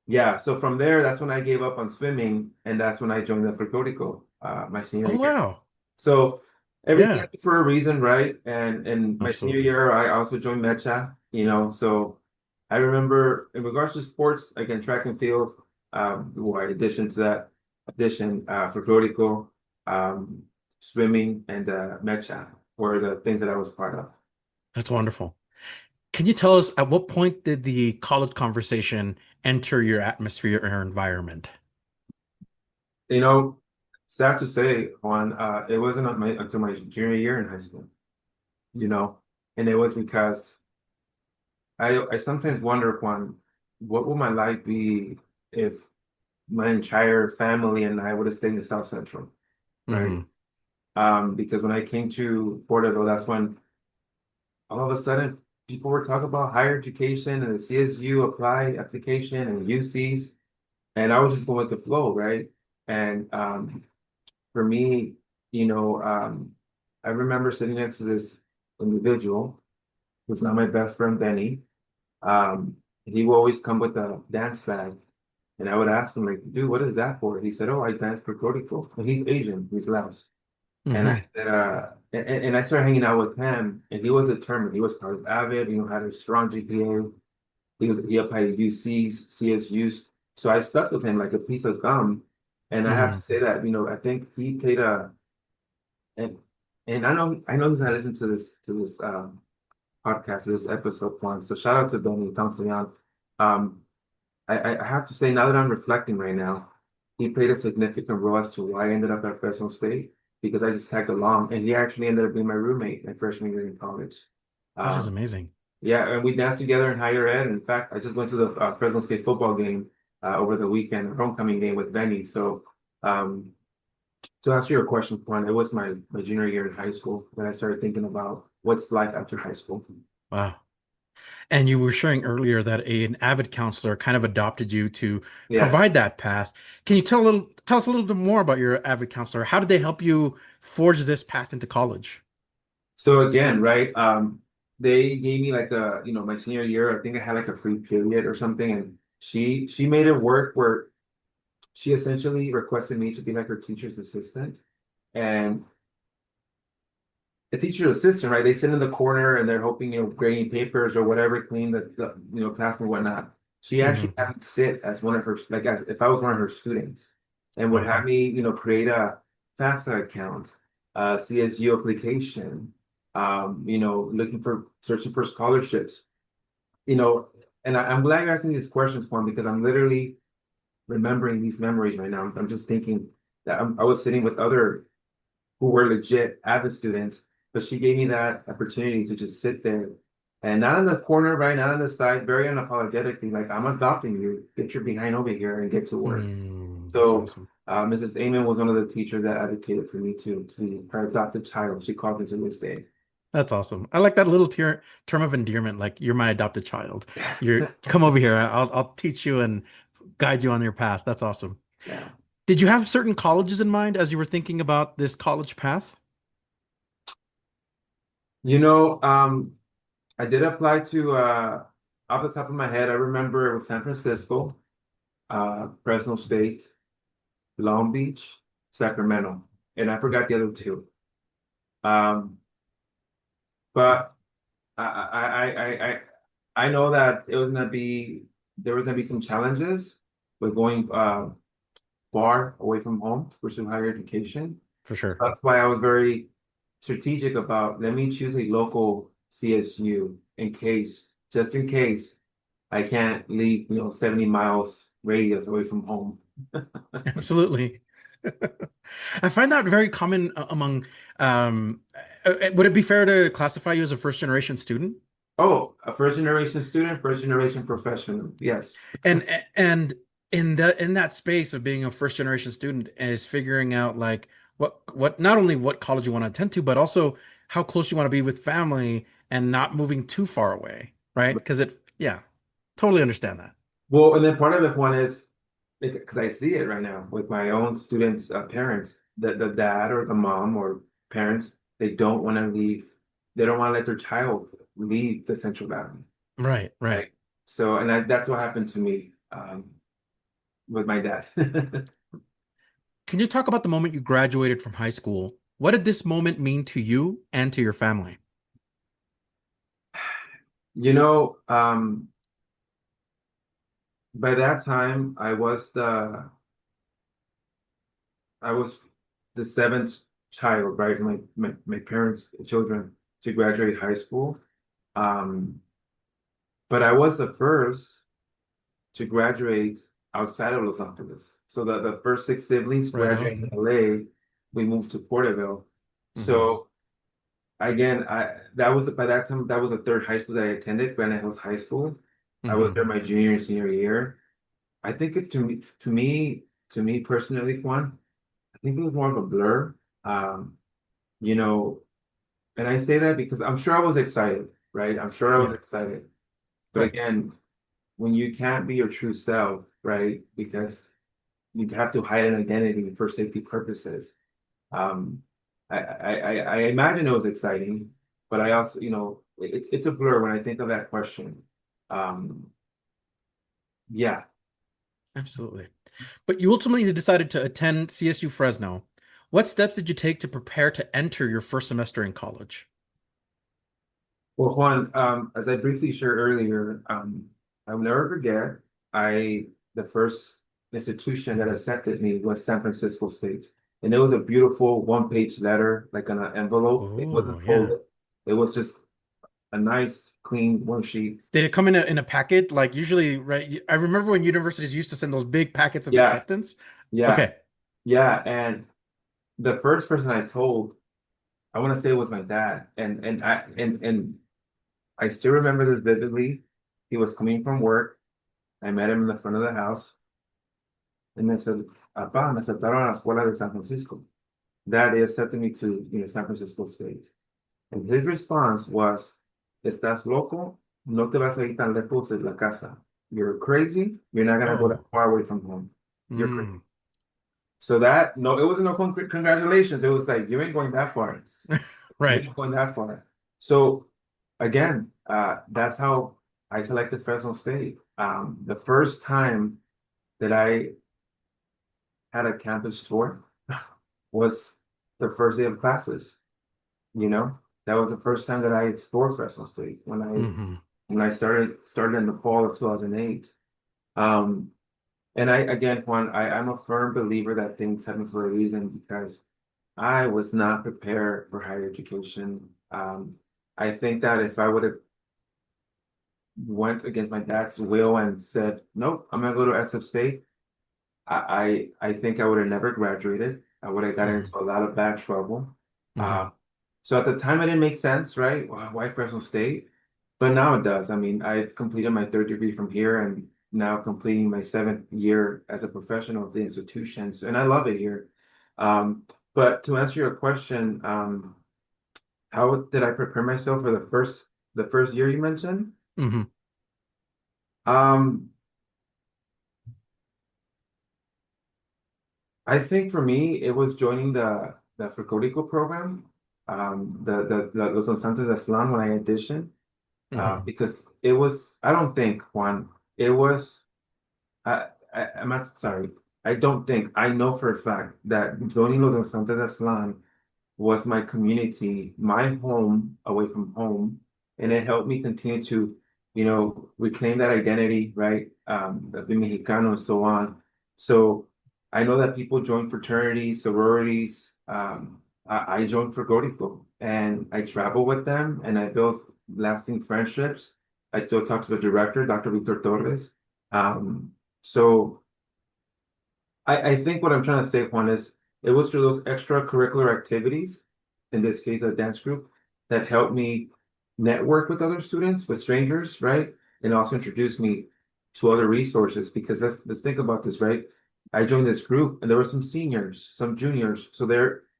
yeah. So from there, that's when I gave up on swimming, and that's when I joined the Folklorico, my senior Oh year. wow. So everything Yeah. happens for a reason, right? And in my senior Absolutely. year, I also joined Mecha, so I remember in regards to sports, again, track and field, in addition to that, folklorico, um, swimming, and Mecha were the things that I was part of. That's wonderful. Can you tell us at what point did the college conversation enter your atmosphere or environment? You know, sad to say, Juan, it wasn't until my junior year in high school, you know, and it was because I sometimes wonder, Juan, what would my life be if my entire family and I would have stayed in South Central, right? Hmm. Because when I came to Porterville, that's when all of a sudden people were talking about higher education and the CSU applied application and UCs, and I was just going with the flow, right? And for me, you know, I remember sitting next to this individual who's not my best friend, Benny. He would always come with a dance bag. And I would ask him, like, dude, what is that for? He said, oh, I dance for Puerto Rico. And he's Asian, he's Laos. And Hmm. I said, and I started hanging out with him, and he was determined. He was part of Avid, had a strong GPA. He applied to UCs, CSUs. So I stuck with him like a piece of gum. And I have Hmm. to say that, I think he played and and I know he's not listening to this podcast, to this episode one. So shout out to Benny Tansayan. Um, I have to say, now that I'm reflecting right now, he played a significant role as to why I ended up at Fresno State because I just tagged along, and he actually ended up being my roommate my freshman year in college. That is Um, amazing. yeah, and we danced together in higher ed. In fact, I just went to the Fresno State football game over the weekend, a homecoming game with Benny. So, um, to answer your question, Juan, it was my junior year in high school when I started thinking about what's life after high school. Wow. And you were sharing earlier that an avid counselor kind of adopted you to Yes. provide that path. Can you tell us a little bit more about your avid counselor? How did they help you forge this path into college? So again, right? They gave me like my senior year, I think I had like a free period or something, and she made it work where she essentially requested me to be like her teacher's assistant. And a teacher's assistant, right? They sit in the corner and they're hoping, grading papers or whatever, clean the classroom and whatnot. She actually Hmm. had me sit as one of her, like as if I was one of her students, and would Wow. have me, create a FAFSA account, CSU application, searching for scholarships, you know, and I'm glad you're asking these questions, Juan, because I'm literally remembering these memories right now. I'm just thinking that I was sitting with other who were legit avid students, but she gave me that opportunity to just sit there and not in the corner, right? Not on the side, very unapologetically, like I'm adopting you. Get your behind over here and get to work. That's So awesome. Mrs. Amen was one of the teachers that advocated for me to be her adopted child. She called me to this day. That's awesome. I like that little term of endearment, like you're my adopted child. You're come over here. I'll teach you and guide you on your path. That's awesome. Yeah. Did you have certain colleges in mind as you were thinking about this college path? You know, I did apply to off the top of my head, I remember it was San Francisco, Fresno State, Long Beach, Sacramento, and I forgot the other two. Um, but I know that there was gonna be some challenges with going far away from home to pursue higher education. For So sure. that's why I was very strategic about let me choose a local CSU just in case I can't leave, 70 miles radius away from home. Absolutely. I find that very common among, would it be fair to classify you as a first generation student? Oh, a first generation student, first generation professional. Yes. And in that space of being a first generation student is figuring out like what not only what college you want to attend to, but also how close you want to be with family and not moving too far away, right? Because yeah, totally understand that. Well, and then part of it, one is because I see it right now with my own students' parents, the dad or the mom or parents, they don't want to leave. They don't want to let their child leave the Central Valley, Right, right. right? So, and that's what happened to me with my dad. Can you talk about the moment you graduated from high school? What did this moment mean to you and to your family? You know, by that time, I was the seventh child, right, from my parents' children to graduate high school. Um, but I was the first to graduate outside of Los Angeles. So the first six siblings Right graduated on. in LA. We moved to Porterville. Hmm. So again, I that was by that time that was the third high school that I attended, Granite Hills High School. I was Hmm. there my junior and senior year. I think it to me personally, Juan, I think it was more of a blur. Um, you know, and I say that because I'm sure I was excited, right? I'm sure I was Yeah, excited. But right. again, when you can't be your true self, right? Because you have to hide an identity for safety purposes. Um, I imagine it was exciting, but I also, it's a blur when I think of that question. Um, yeah. Absolutely. But you ultimately decided to attend CSU Fresno. What steps did you take to prepare to enter your first semester in college? Well, Juan, as I briefly shared earlier, I'll never forget, I the first institution that accepted me was San Francisco State. And it was a beautiful one-page letter, like on an envelope. It Oh, wasn't yeah. folded. It was just a nice, clean one sheet. Did it come in a packet? Like usually, right? I remember when universities used to send those big packets of Yeah, acceptance. yeah, Okay. yeah. And the first person I told, I want to say it was my dad. And I still remember this vividly. He was coming from work. I met him in the front of the house. And I said, Papá, me aceptaron a la escuela de San Francisco. Dad, they accepted me to, San Francisco State. And his response was, ¿Estás loco? No te vas a ir tan lejos de la casa. You're crazy. You're not gonna go that Oh. far away from home. You're crazy. Mm. So that, no, it wasn't no congratulations. It was like, you ain't going that far. You're Right. not going that far. So again, that's how I selected Fresno State. The first time that I had a campus tour was the first day of classes. You know, that was the first time that I explored Fresno State Hmm. when I started in the fall of 2008. Um, and I again, Juan, I'm a firm believer that things happen for a reason because I was not prepared for higher education. I think that if I would have went against my dad's will and said, nope, I'm gonna go to SF State, I think I would have never graduated. I would have gotten Hmm. into a lot of bad trouble. Hmm. Uh, so at the time, it didn't make sense, right? Why Fresno State? But now it does. I mean, I've completed my third degree from here and now completing my seventh year as a professional of the institutions, and I love it here. Um, but to answer your question, how did I prepare myself for the first year you mentioned? Hmm. Um, I think for me, it was joining the Fricorico program, the Los Santos de Islam when I auditioned, Hmm. because it was, I don't think, Juan, it was, I'm not, sorry, I don't think, I know for a fact that joining Los Santos de Islam was my community, my home away from home, and it helped me continue to, reclaim that identity, right? The Mexicano and so on. So I know that people join fraternities, sororities. I joined for Gorico and I travel with them and I built lasting friendships. I still talk to the director, Dr. Victor Torres. Um, so I think what I'm trying to say, Juan, is it was through those extracurricular activities, in this case, a dance group, that helped me network with other students, with strangers, right? And also introduce me to other resources because let's think about this, right? I joined this group and there were some seniors, some juniors, so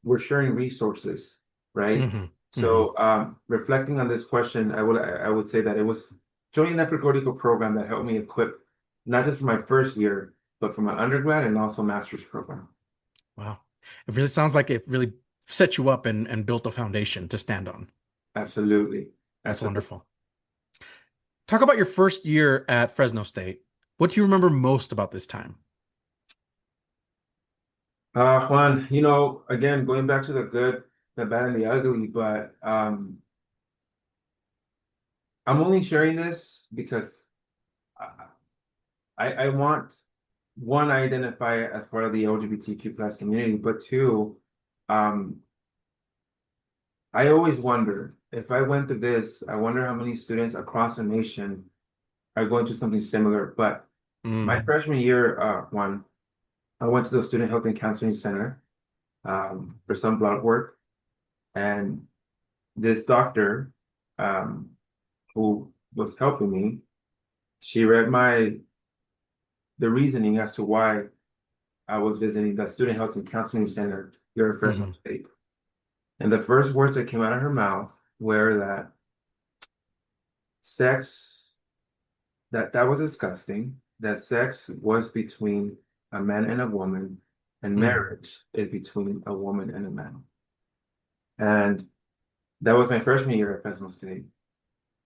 we're sharing resources, right? Hmm. Hmm. So reflecting on this question, I would say that it was joining that Fricorico program that helped me equip not just for my first year but for my undergrad and also master's program. Wow. It really sounds like it really set you up and built a foundation to stand on. Absolutely. That's Absolutely. wonderful. Talk about your first year at Fresno State. What do you remember most about this time? Juan, again, going back to the good, the bad, and the ugly, but I'm only sharing this because I, I want one, I identify as part of the LGBTQ plus community, but two, um, I always wonder if I went through this, I wonder how many students across the nation are going through something similar. But my Mm. freshman year, one, I went to the Student Health and Counseling Center for some blood work. And this doctor um, who was helping me, she read the reasoning as to why I was visiting the Student Health and Counseling Center here at Fresno Hmm. State. And the first words that came out of her mouth were that sex, that was disgusting, that sex was between a man and a woman, and Hmm. marriage is between a woman and a man. And that was my freshman year at Fresno State.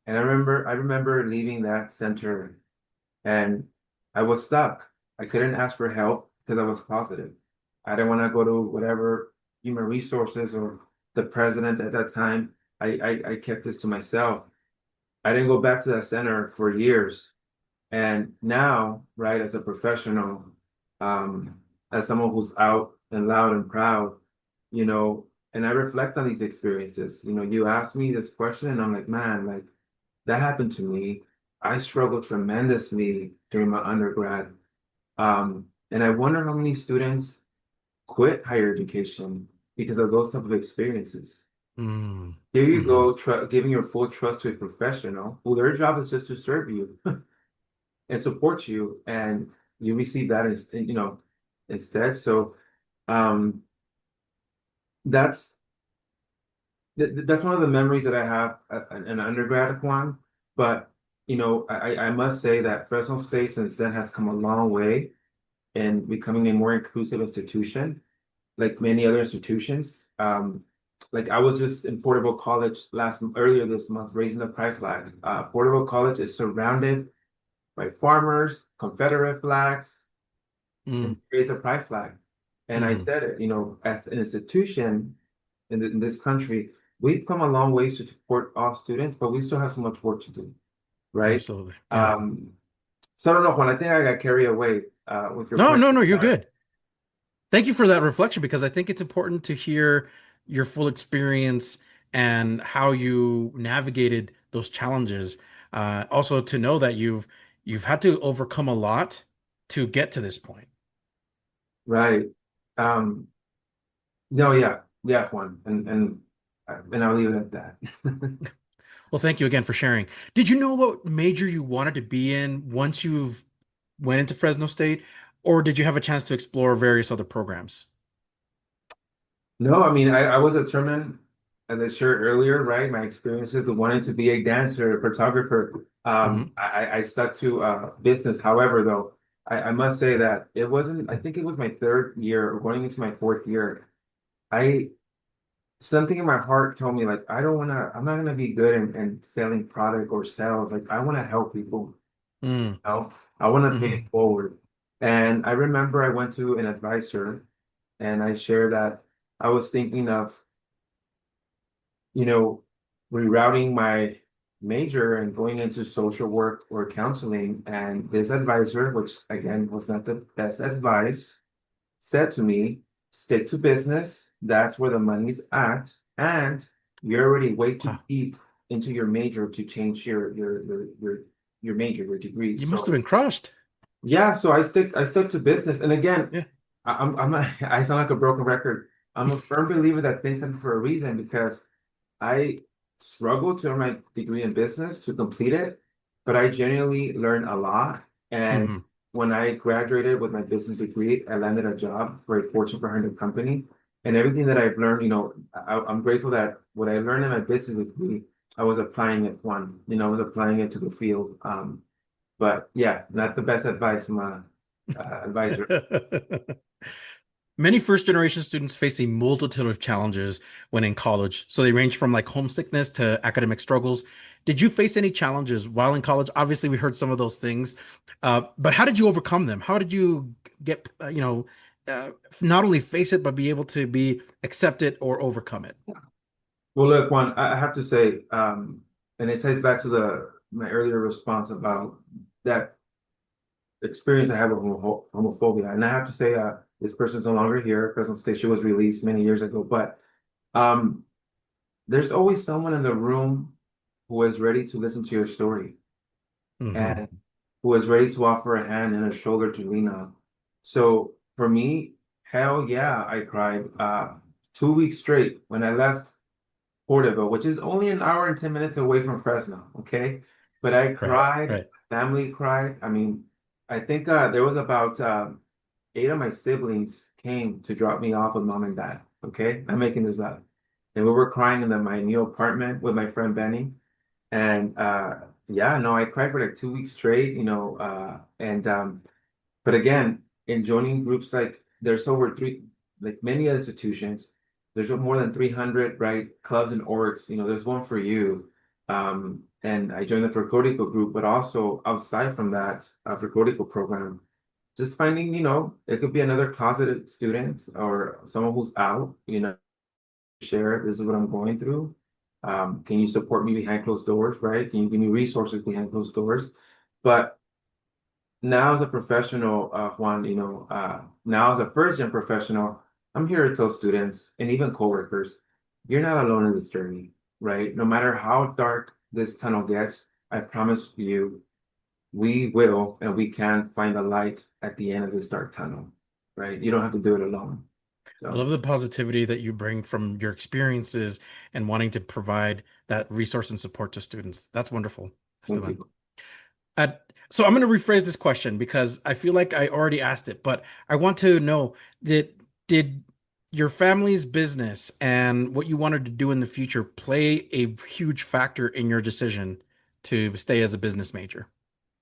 And I remember leaving that center and I was stuck. I couldn't ask for help because I was closeted. I didn't want to go to whatever human resources or the president at that time. I kept this to myself. I didn't go back to that center for years. And now, right, as a professional, as someone who's out and loud and proud, you know, and I reflect on these experiences. You know, you ask me this question, and I'm like, man, like that happened to me. I struggled tremendously during my undergrad. And I wonder how many students quit higher education because of those type of experiences. Mm. Here you Hmm. go, giving your full trust to a professional who their job is just to serve you and support you, and you receive that as you know instead. So um, that's that's one of the memories that I have at an undergrad one. But you know, I must say that Fresno State since then has come a long way in becoming a more inclusive institution, like many other institutions. Like I was just in Porterville College earlier this month raising the pride flag. Porterville College is surrounded by farmers, Confederate flags, and Mm. raise a pride flag. And I Hmm. said it, you know, as an institution in this country, we've come a long ways to support all students, but we still have so much work to do, right? Absolutely. Yeah. Um, so I don't know, Juan, I think I got carried away with your No, no, question. no, you're good. Thank you for that reflection because I think it's important to hear your full experience and how you navigated those challenges. Also to know that you've had to overcome a lot to get to this point. Right. Um, no, yeah, yeah, Juan, and I'll leave it at that. Well, thank you again for sharing. Did you know what major you wanted to be in once you've went into Fresno State, or did you have a chance to explore various other programs? No, I mean, I was determined, as I shared earlier, right? My experiences of wanting to be a dancer, photographer. Hmm. I stuck to business. However, though, I must say that it wasn't, I think it was my third year or going into my fourth year. I, something in my heart told me, like, I don't want to, I'm not going to be good in selling product or sales. Like, I want to help people, Mm. you know? I want to pay it Hmm. forward. And I remember I went to an advisor and I shared that I was thinking of you know, rerouting my major and going into social work or counseling. And this advisor, which again was not the best advice, said to me, stick to business. That's where the money's at. And you're already way too Wow. deep into your major to change your major, your degree. You must have So been crushed. yeah, so I stuck to business. And again, Yeah. I'm not, I sound like a broken record. I'm a firm believer that things happen for a reason because I struggled to earn my degree in business to complete it, but I genuinely learned a lot. And Hmm. when I graduated with my business degree, I landed a job for a Fortune 500 company. And everything that I've learned, you know, I'm grateful that what I learned in my business degree, I was applying it I was applying it to the field. But yeah, not the best advice from a advisor. Many first generation students face a multitude of challenges when in college. So they range from like homesickness to academic struggles. Did you face any challenges while in college? Obviously, we heard some of those things, but how did you overcome them? How did you get, uh, not only face it, but be able to be accept it or overcome it? Well, look, Juan, I have to say, and it ties back to the my earlier response about that experience I had with homophobia. And I have to say, this person's no longer here. Presentation was released many years ago, but um, there's always someone in the room who is ready to listen to your story Hmm. and who is ready to offer a hand and a shoulder to lean on. So for me, hell yeah, I cried 2 weeks straight when I left Porterville, which is only an hour and 10 minutes away from Fresno. Okay. But I Right, cried, right. family cried. I mean, I think there was about eight of my siblings came to drop me off with mom and dad. Okay. I'm making this up. And we were crying in my new apartment with my friend Benny. And yeah, no, I cried for like 2 weeks straight, but again, in joining groups like there's over three, like many institutions, There's more than 300, right, clubs and orgs. There's one for you. And I joined the Vercodico group, but also outside from that, Vercodico program, just finding, it could be another closeted student or someone who's out, share, this is what I'm going through. Can you support me behind closed doors, right? Can you give me resources behind closed doors? But now as a professional, Juan, now as a first-gen professional, I'm here to tell students and even coworkers, you're not alone in this journey, right? No matter how dark this tunnel gets, I promise you, we will and we can find a light at the end of this dark tunnel, right? You don't have to do it alone. I So love the positivity that you bring from your experiences and wanting to provide that resource and support to students. That's wonderful, thank Esteban. you. So I'm going to rephrase this question because I feel like I already asked it, but I want to know that did your family's business and what you wanted to do in the future play a huge factor in your decision to stay as a business major?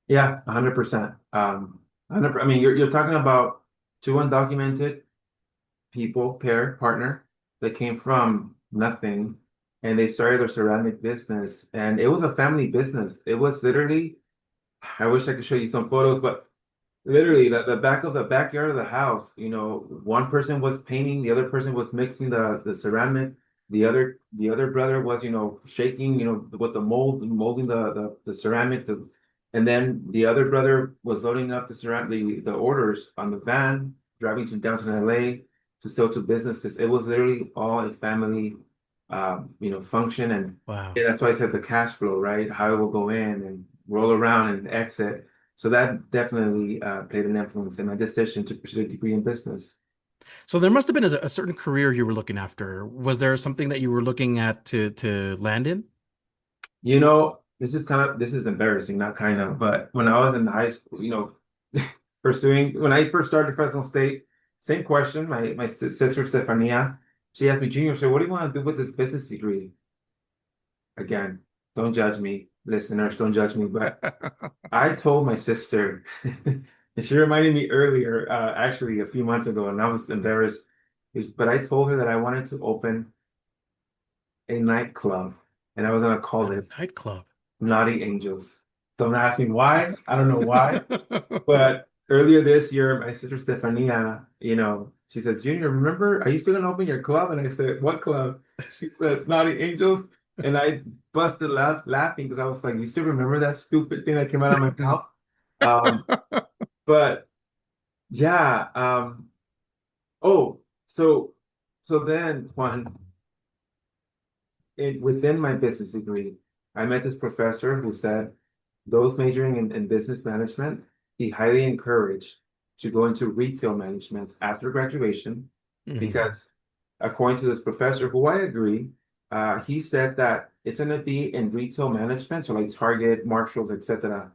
Yeah, 100%. 100, I mean, you're talking about two undocumented partner that came from nothing and they started a ceramic business and it was a family business. It was literally, I wish I could show you some photos, but literally the back of the backyard of the house, one person was painting, the other person was mixing the ceramic, the other brother was, shaking, with the molding the ceramic, and then the other brother was loading up the orders on the van, driving to downtown LA to sell to businesses. It was literally all a family, function, and Wow. yeah, that's why I said the cash flow, right? How it will go in and roll around and exit. So that definitely played an influence in my decision to pursue a degree in business. So there must have been a certain career you were looking after. Was there something that you were looking at to land in? This is embarrassing, not kind of, but when I was in high school, when I first started Fresno State, same question. My sister Stefania, she asked me, Junior, so what do you want to do with this business degree? Again, don't judge me, listeners, don't judge me, but I told my sister, and she reminded me earlier, actually a few months ago, and I was embarrassed, but I told her that I wanted to open a nightclub, and I was gonna A call it nightclub. Naughty Angels. Don't ask me why. I don't know why. But earlier this year, my sister Stefania, she says, Junior, remember, are you still gonna open your club? And I said, what club? She said, Naughty Angels. And I busted laughing because I was like, you still remember that stupid thing that came out of my mouth? Um, but yeah, oh, so then Juan, within my business degree, I met this professor who said those majoring in business management, he highly encouraged to go into retail management after graduation Mhm. because according to this professor, who I agree, he said that it's going to be in retail management, so like Target, Marshalls, etc.,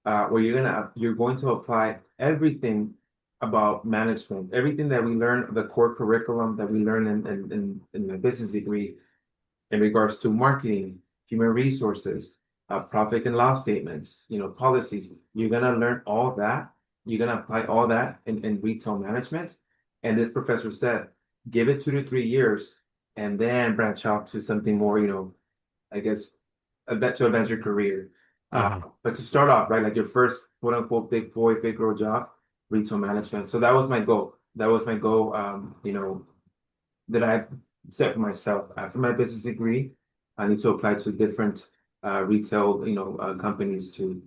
where you're going to apply everything about management, everything that we learn, the core curriculum that we learn in the business degree in regards to marketing, human resources, profit and loss statements, policies. You're gonna learn all that. You're gonna apply all that in retail management. And this professor said, give it 2 to 3 years and then branch out to something more, I guess, to advance your career. Uh-huh. But to start off, right, like your first quote unquote big boy, big girl job, retail management. So that was my goal. That was my goal. That I set for myself after my business degree. I need to apply to different retail, companies to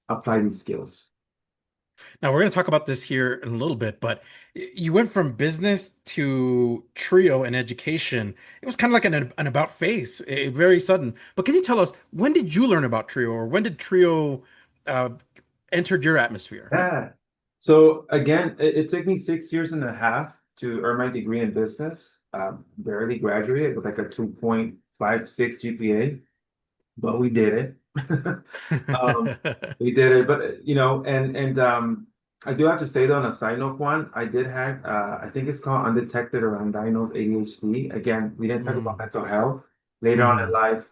apply these skills. Now we're going to talk about this here in a little bit, but you went from business to trio and education. It was kind of like an about face, very sudden. But can you tell us when did you learn about trio, or when did trio uh, entered your atmosphere? Yeah. So again, it took me 6 years and a half to earn my degree in business. Barely graduated with like a 2.56 GPA, but we did it. Um, we did it, but and I do have to say though, on a side note, Juan, I did have I think it's called undetected or undiagnosed ADHD. Again, we didn't talk about Mm, mental health. Later on in mhm. life,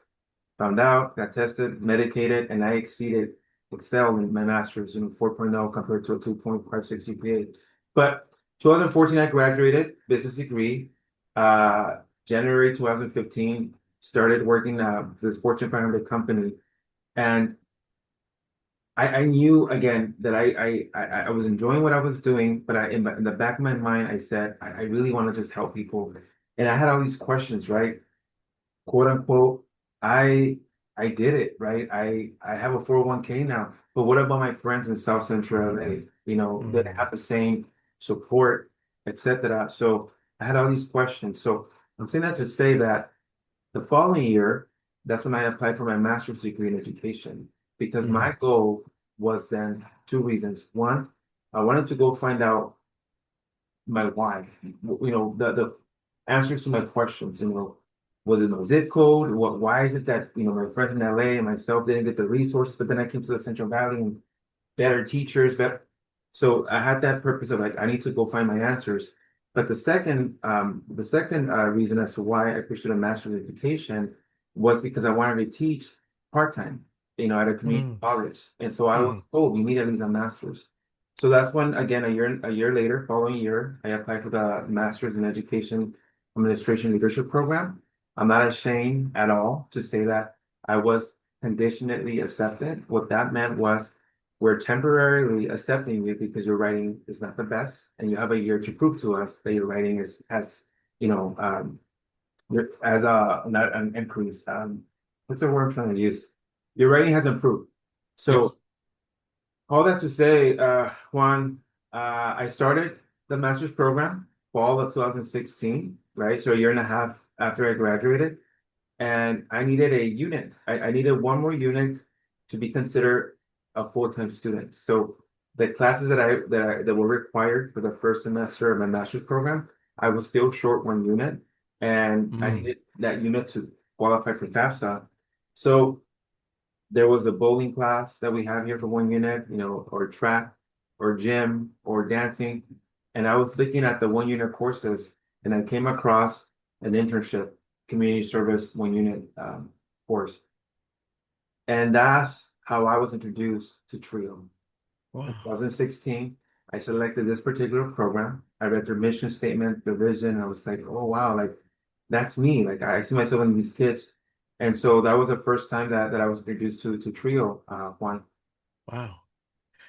found out, got tested, medicated, and I excelled in my master's, 4.0 compared to a 2.56 GPA. But 2014, I graduated, business degree. uh, January 2015, started working for this Fortune 500 company. And I knew again that I was enjoying what I was doing, but in the back of my mind, I said, I really want to just help people. And I had all these questions, right? Quote unquote, I I did it, right? I have a 401k now, but what about my friends in South Central LA? That Mm, have the same support, etc. So I had all these questions. So I'm saying that to say that the following year, that's when I applied for my master's degree in education because mm, my goal was then two reasons. One, I wanted to go find out my why, the answers to my questions, was it my zip code? Why is it that, my friends in LA and myself didn't get the resources, but then I came to the Central Valley and better teachers, better. So I had that purpose of like, I need to go find my answers. But the second reason as to why I pursued a master's education was because I wanted to teach part-time, at a community mm, college. And so I was mm. told you need at least a master's. So that's when, again, a year later, following year, I applied for the Master's in Education Administration Leadership Program. I'm not ashamed at all to say that I was conditionally accepted. What that meant was we're temporarily accepting you because your writing is not the best, and you have a year to prove to us that your writing is has, you know, as a not an increase. What's the word I'm trying to use? Your writing has improved. So Yes. all that to say, Juan, I started the master's program fall of 2016, right? So a year and a half after I graduated, and I needed a unit. I needed one more unit to be considered a full-time student. So the classes that were required for the first semester of my master's program, I was still short one unit, and I Mm. needed that unit to qualify for FAFSA. So there was a bowling class that we have here for one unit, or track, or gym, or dancing. And I was looking at the one unit courses, and I came across an internship, community service one unit course. And that's how I was introduced to Trio. In Wow. 2016, I selected this particular program. I read their mission statement, their vision. I was like, oh wow, like that's me. Like I see myself in these kids. And so that was the first time that I was introduced to Trio, Juan. Wow.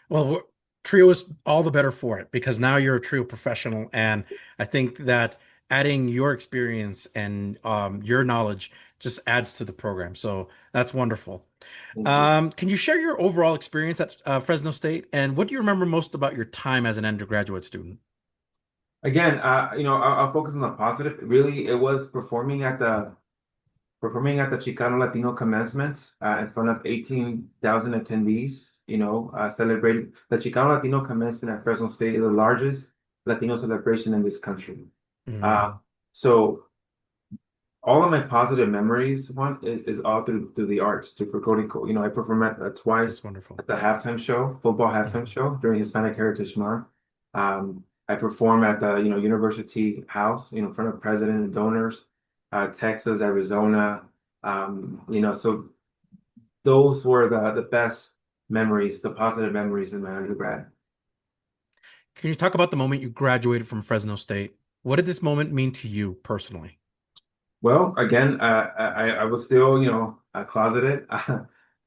Well, Trio is all the better for it because now you're a Trio professional, and I think that adding your experience and your knowledge just adds to the program. So that's wonderful. Thank you. Can you share your overall experience at Fresno State, and what do you remember most about your time as an undergraduate student? Again, I'll focus on the positive. Really, it was performing at the Chicano Latino commencement in front of 18,000 attendees, celebrating the Chicano Latino commencement at Fresno State is the largest Latino celebration in this country. Uh, Mm, so all of my positive memories, one is all through the arts, through recording. I performed twice that's wonderful. at the halftime show, football halftime Mhm. show during Hispanic Heritage Month. I performed at the University House, in front of president and donors, Texas, Arizona. So those were the best memories, the positive memories in my undergrad. Can you talk about the moment you graduated from Fresno State? What did this moment mean to you personally? Well, again, I was still, closeted,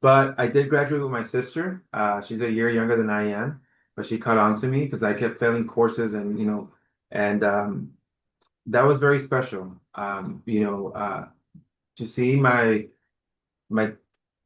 but I did graduate with my sister. She's a year younger than I am, but she caught on to me because I kept failing courses, and that was very special. To see my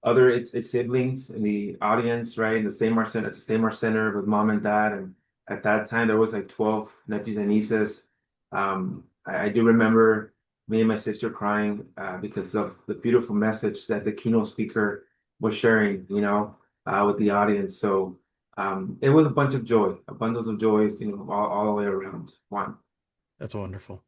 other its siblings in the audience, right, in the same art center, at the same art center with mom and dad, and at that time there was like 12 nephews and nieces. I do remember me and my sister crying because of the beautiful message that the keynote speaker was sharing, with the audience. So it was a bunch of joy, a bundles of joys, all the way around. One. That's wonderful.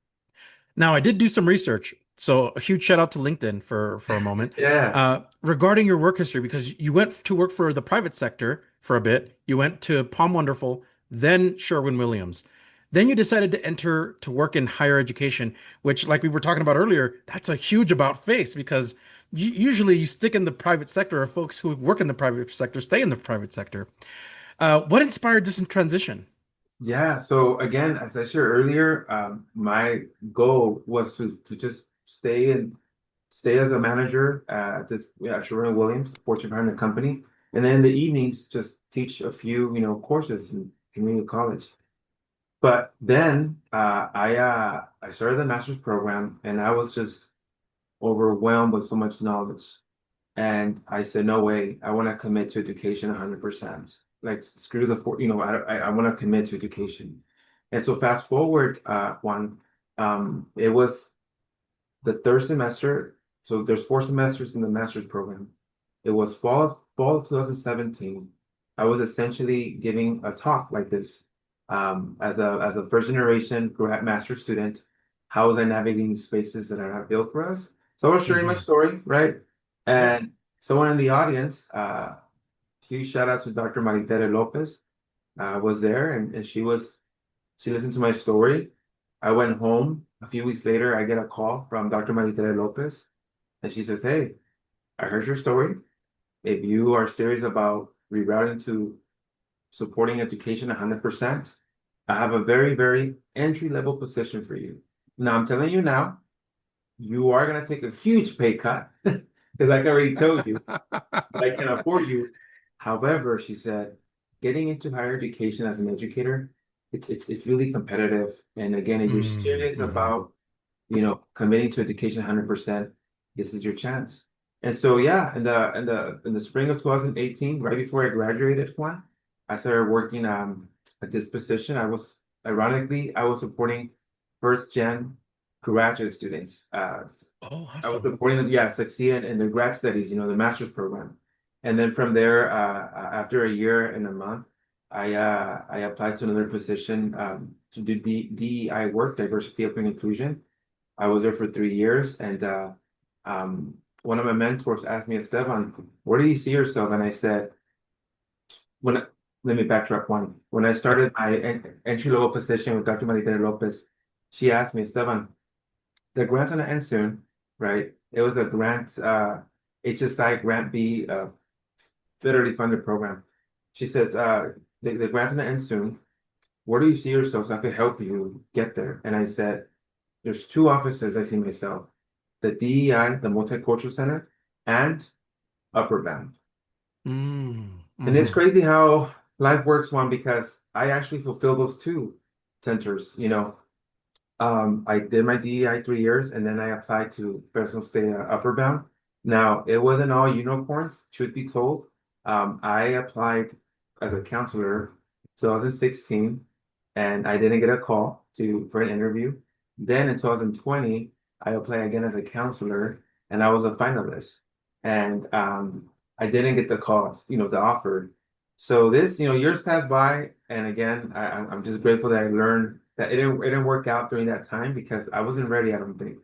Now, I did do some research, so a huge shout out to LinkedIn for a moment Yeah. regarding your work history because you went to work for the private sector for a bit. You went to Palm Wonderful, then Sherwin-Williams. Then you decided to enter to work in higher education, which, like we were talking about earlier, that's a huge about face because usually you stick in the private sector, or folks who work in the private sector stay in the private sector. What inspired this transition? Yeah, so again, as I shared earlier, my goal was to just stay as a manager at this Sherwin-Williams, Fortune 500 company, and then in the evenings just teach a few, courses in community college. But then I started the master's program, and I was just overwhelmed with so much knowledge. And I said, no way, I want to commit to education 100%. Like, screw I want to commit to education. And so fast forward, it was the third semester. So there's 4 semesters in the master's program. It was fall of 2017. I was essentially giving a talk like this, as a first generation grad master student. How was I navigating spaces that I have built for us? So I was sharing my Hmm. story, right? Yeah. And someone in the audience, huge shout out to Dr. Maritere Lopez, was there, and she listened to my story. I went home. A few weeks later, I get a call from Dr. Maritere Lopez, and she says, "Hey, I heard your story. If you are serious about rerouting to supporting education 100%, I have a very, very entry level position for you. Now, I'm telling you now, you are going to take a huge pay cut because like I already told you, but I can afford you. However, she said, getting into higher education as an educator, it's really competitive. And again, if you're serious Mm-hmm. about committing to education 100%, this is your chance. And so, yeah, in the spring of 2018, right before I graduated, Juan, I started working at this position. I was supporting first gen graduate students. Oh, I was awesome. supporting them, yeah, succeed in their grad studies, the master's program. And then from there, after a year and a month, I applied to another position to do DEI work, diversity, equity, and inclusion. I was there for 3 years, and one of my mentors asked me, Esteban, where do you see yourself? And I said, when let me backtrack one. When I Yep. started my entry level position with Dr. Maritere Lopez, she asked me, Esteban, the grant's gonna end soon, right? It was a grant, HSI Grant B, federally funded program. She says, the grant's gonna end soon. Where do you see yourself so I could help you get there? And I said, there's 2 offices I see myself, the DEI, the Multicultural Center, and Upper Bound. And it's Mm-hmm. crazy how life works, one, because I actually fulfill those 2 centers. I did my DEI 3 years, and then I applied to Fresno State Upper Bound. Now, it wasn't all unicorns, truth be told. I applied as a counselor 2016, and I didn't get a call for an interview. Then in 2020, I applied again as a counselor, and I was a finalist. And I didn't get the call, the offer. So this, years passed by, and again, I'm just grateful that I learned that it didn't work out during that time because I wasn't ready, I don't think.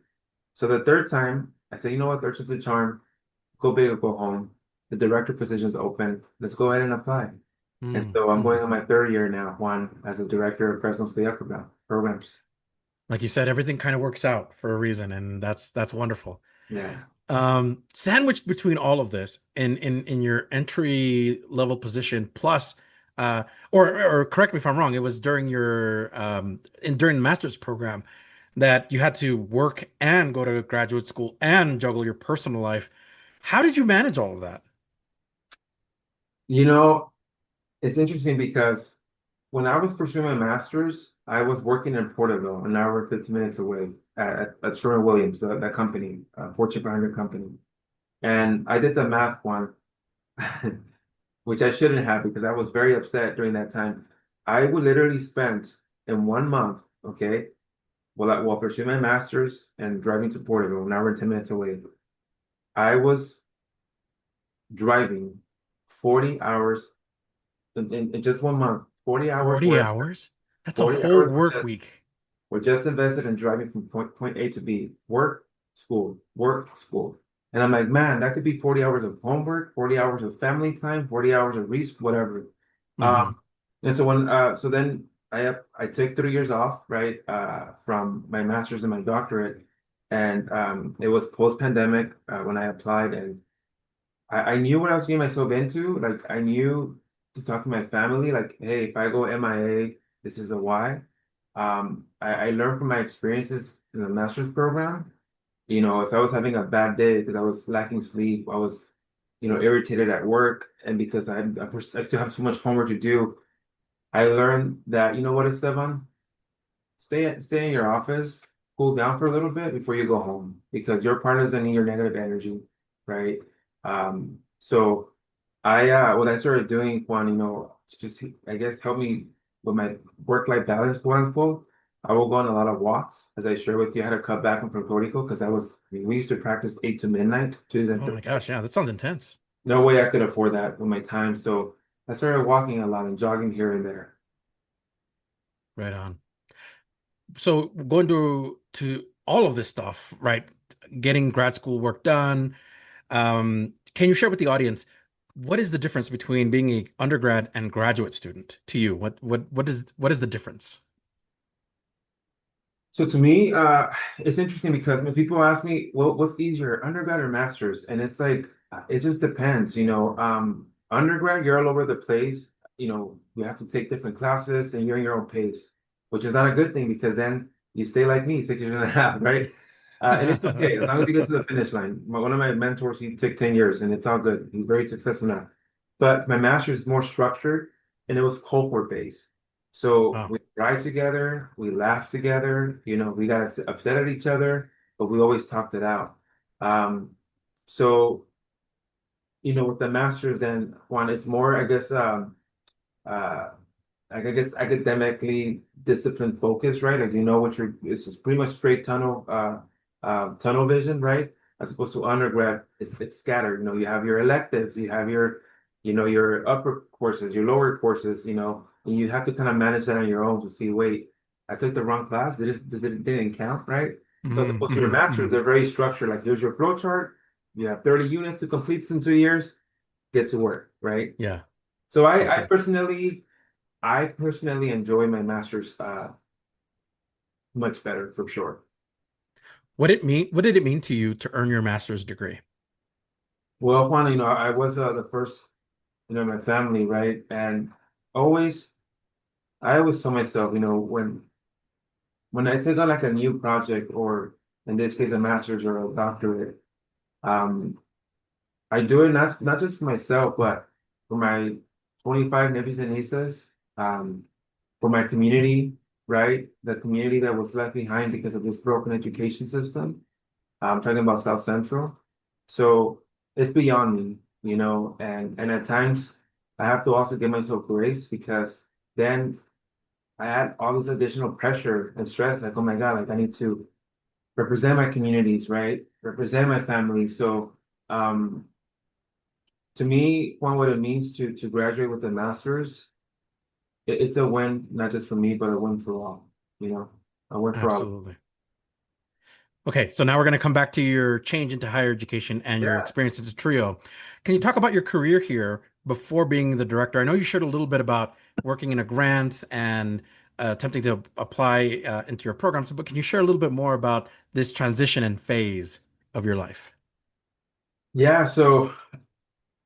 So the third time, I said, you know what, third time's a charm, go big or go home. The director position is open. Let's go ahead and apply. And so I'm Mm-hmm. going on my third year now, Juan, as a director of Fresno State Upper programs. Like you said, everything kind of works out for a reason, and that's wonderful. Yeah. Sandwiched between all of this in your entry level position, plus, uh, or correct me if I'm wrong, it was during your during the master's program that you had to work and go to graduate school and juggle your personal life. How did you manage all of that? You know, it's interesting because when I was pursuing my master's, I was working in Porterville, an hour and 15 minutes away at Sherwin-Williams, that company, Fortune 500 company. And I did the math one, which I shouldn't have because I was very upset during that time. I would literally spend in 1 month, okay, while pursuing my master's and driving to Porterville, an hour and 10 minutes away, I was driving 40 hours in just 1 month, 40 hours 40 worth, hours? That's a 40 whole hours work week. were just invested in driving from point A to B, work, school. And I'm like, man, that could be 40 hours of homework, 40 hours of family time, 40 hours of whatever. Hmm. And so then I took 3 years off, right, from my master's and my doctorate. And it was post-pandemic when I applied, and I knew what I was getting myself into. Like I knew to talk to my family, like, hey, if I go MIA, This is the why. I learned from my experiences in the master's program. If I was having a bad day because I was lacking sleep, I was, irritated at work, and because I still have so much homework to do, I learned that, you know what, Esteban? Stay in your office, cool down for a little bit before you go home, because your partner's gonna need your negative energy, right? So what I started doing, Juan, to just, I guess, help me with my work-life balance, quote unquote. I will go on a lot of walks, as I shared with you. I had to cut back from Puerto Rico because we used to practice 8 to midnight, Tuesday and Oh my Thursday. gosh, yeah, that sounds intense. No way I could afford that with my time. So I started walking a lot and jogging here and there. Right on. So going to all of this stuff, right? Getting grad school work done. Can you share with the audience what is the difference between being a undergrad and graduate student to you? What is the difference? So to me, it's interesting because when people ask me, well, what's easier, undergrad or master's? And it's like, it just depends, undergrad, you're all over the place. You have to take different classes and you're in your own pace, which is not a good thing because then you stay like me, 6 years and a half, right? And it's okay as long as you get to the finish line. One of my mentors, he took 10 years and it's all good. He's very successful now. But my master's is more structured and it was cohort based. So Oh, we cried together, we laughed together, we got upset at each other, but we always talked it out. Um, so, with the master's then, Juan, it's more, I guess, uh, like, I guess academically discipline focused, right? Like, it's just pretty much straight tunnel vision, right? As opposed to undergrad, it's scattered. You have your electives, you have your upper courses, your lower courses, and you have to kind of manage that on your own to see, wait, I took the wrong class. Didn't count, right? So as opposed to your masters, they're very structured. Like, here's your flow chart. You have 30 units to complete this in 2 years. Get to work, right? yeah, So so I true. personally enjoy my master's much better for sure. What did it mean to you to earn your master's degree? Well, Juan, I was the first, in my family, right? And always, I always tell myself, when I take on like a new project, or in this case, a master's or a doctorate, um, I do it not just for myself, but for my 25 nephews and nieces, for my community, right? The community that was left behind because of this broken education system. I'm talking about South Central. So it's beyond me, and at times I have to also give myself grace because then I add all this additional pressure and stress, like, oh my God, like I need to represent my communities, right? Represent my family. So um to me, Juan, what it means to graduate with a master's, it's a win, not just for me, but a win for all, a win for all. Absolutely. Okay, so now we're going to come back to your change into higher education and your Yeah. experience as a trio. Can you talk about your career here before being the director? I know you shared a little bit about working in a grant and attempting to apply into your programs, but can you share a little bit more about this transition and phase of your life? Yeah, so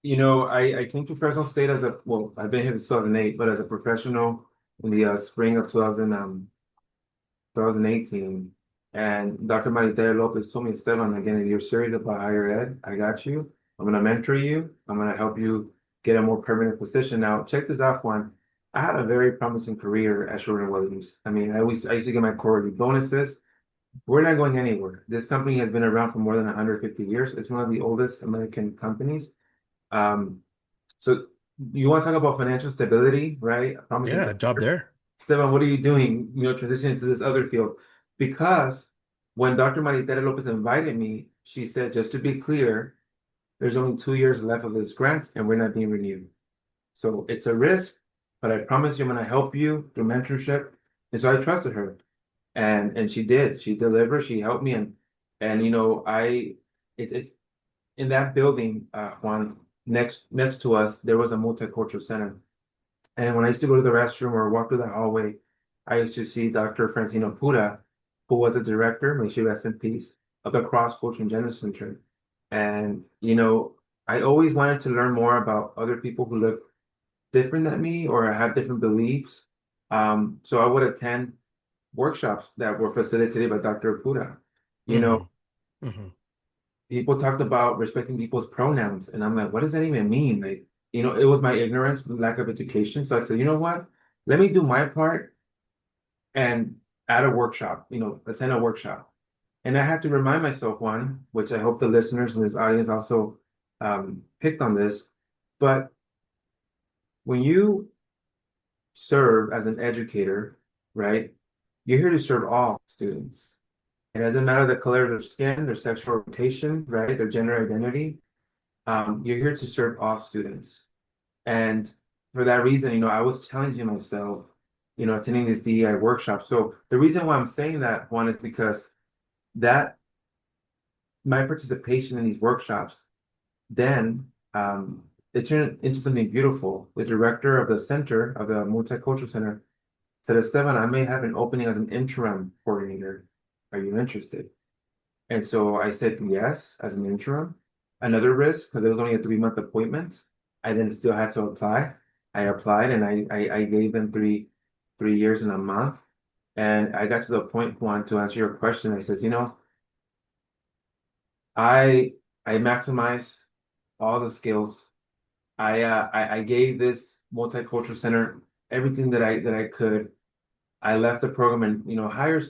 I came to Fresno State well, I've been here since 2008, but as a professional in the spring of 2018. And Dr. Maritela Lopez told me, Esteban, again, if you're serious about higher ed, I got you. I'm going to mentor you. I'm going to help you get a more permanent position. Now, check this out, Juan. I had a very promising career at Sherwin-Williams. I mean, I used to get my quarterly bonuses. We're not going anywhere. This company has been around for more than 150 years. It's one of the oldest American companies. Um, so you want to talk about financial stability, right? A promising Yeah, job career. there. Esteban, what are you doing? Transitioning to this other field. Because when Dr. Maritela Lopez invited me, she said, just to be clear, there's only 2 years left of this grant and we're not being renewed. So it's a risk, but I promise you I'm going to help you through mentorship. And so I trusted her. And she did. She delivered. She helped me. And it's in that building, Juan, next to us, there was a multicultural center. And when I used to go to the restroom or walk through the hallway, I used to see Dr. Francino Pura, who was a director, may she rest in peace, of the Cross Culture and Gender Center. And, I always wanted to learn more about other people who look different than me or have different beliefs. So I would attend workshops that were facilitated by Dr. Puda. You know, Hmm. Hmm. people talked about respecting people's pronouns, and I'm like, what does that even mean? Like, it was my ignorance, lack of education. So I said, you know what? Let me do my part and at a workshop, attend a workshop. And I had to remind myself one, which I hope the listeners in this audience also picked on this, but when you serve as an educator, right, you're here to serve all students. It doesn't matter the color of their skin, their sexual orientation, right, their gender identity. You're here to serve all students. And for that reason, I was challenging myself, attending this DEI workshop. So the reason why I'm saying that, one, is because that my participation in these workshops, then it turned into something beautiful. The director of the center, of the Multicultural Center, said, Esteban, I may have an opening as an interim coordinator. Are you interested? And so I said yes, as an interim. Another risk, because it was only a 3-month appointment. I then still had to apply. I applied and I gave them 3 years and a month. And I got to the point, Juan, to answer your question. I said, I maximize all the skills. I gave this multicultural center everything that I could. I left the program and higher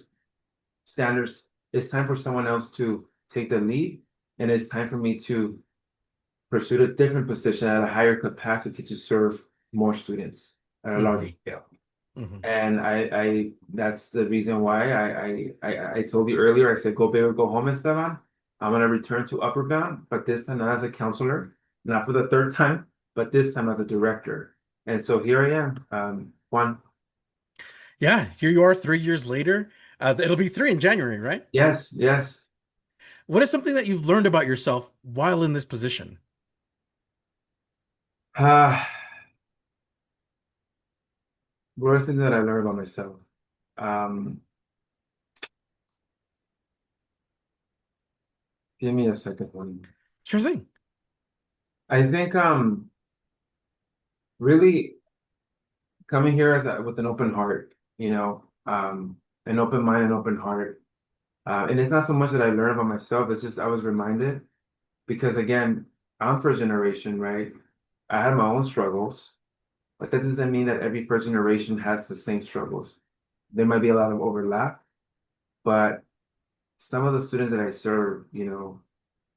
standards. It's time for someone else to take the lead, and it's time for me to pursue a different position at a higher capacity to serve more students at a larger Hmm. scale. Hmm. And I that's the reason why I told you earlier. I said go big or go home, Esteban. I'm gonna return to Upper Bound, but this time not as a counselor, not for the third time, but this time as a director. And so here I am, Juan. Yeah, here you are 3 years later. It'll be three in January, right? Yes, yes. What is something that you've learned about yourself while in this position? Uh, Worst thing that I learned about myself. Um, Give me a second one. Sure thing. I think really coming here with an open heart, an open mind and open heart. And it's not so much that I learned about myself, it's just I was reminded because again, I'm first generation, right? I had my own struggles, but that doesn't mean that every first generation has the same struggles. There might be a lot of overlap, but some of the students that I serve,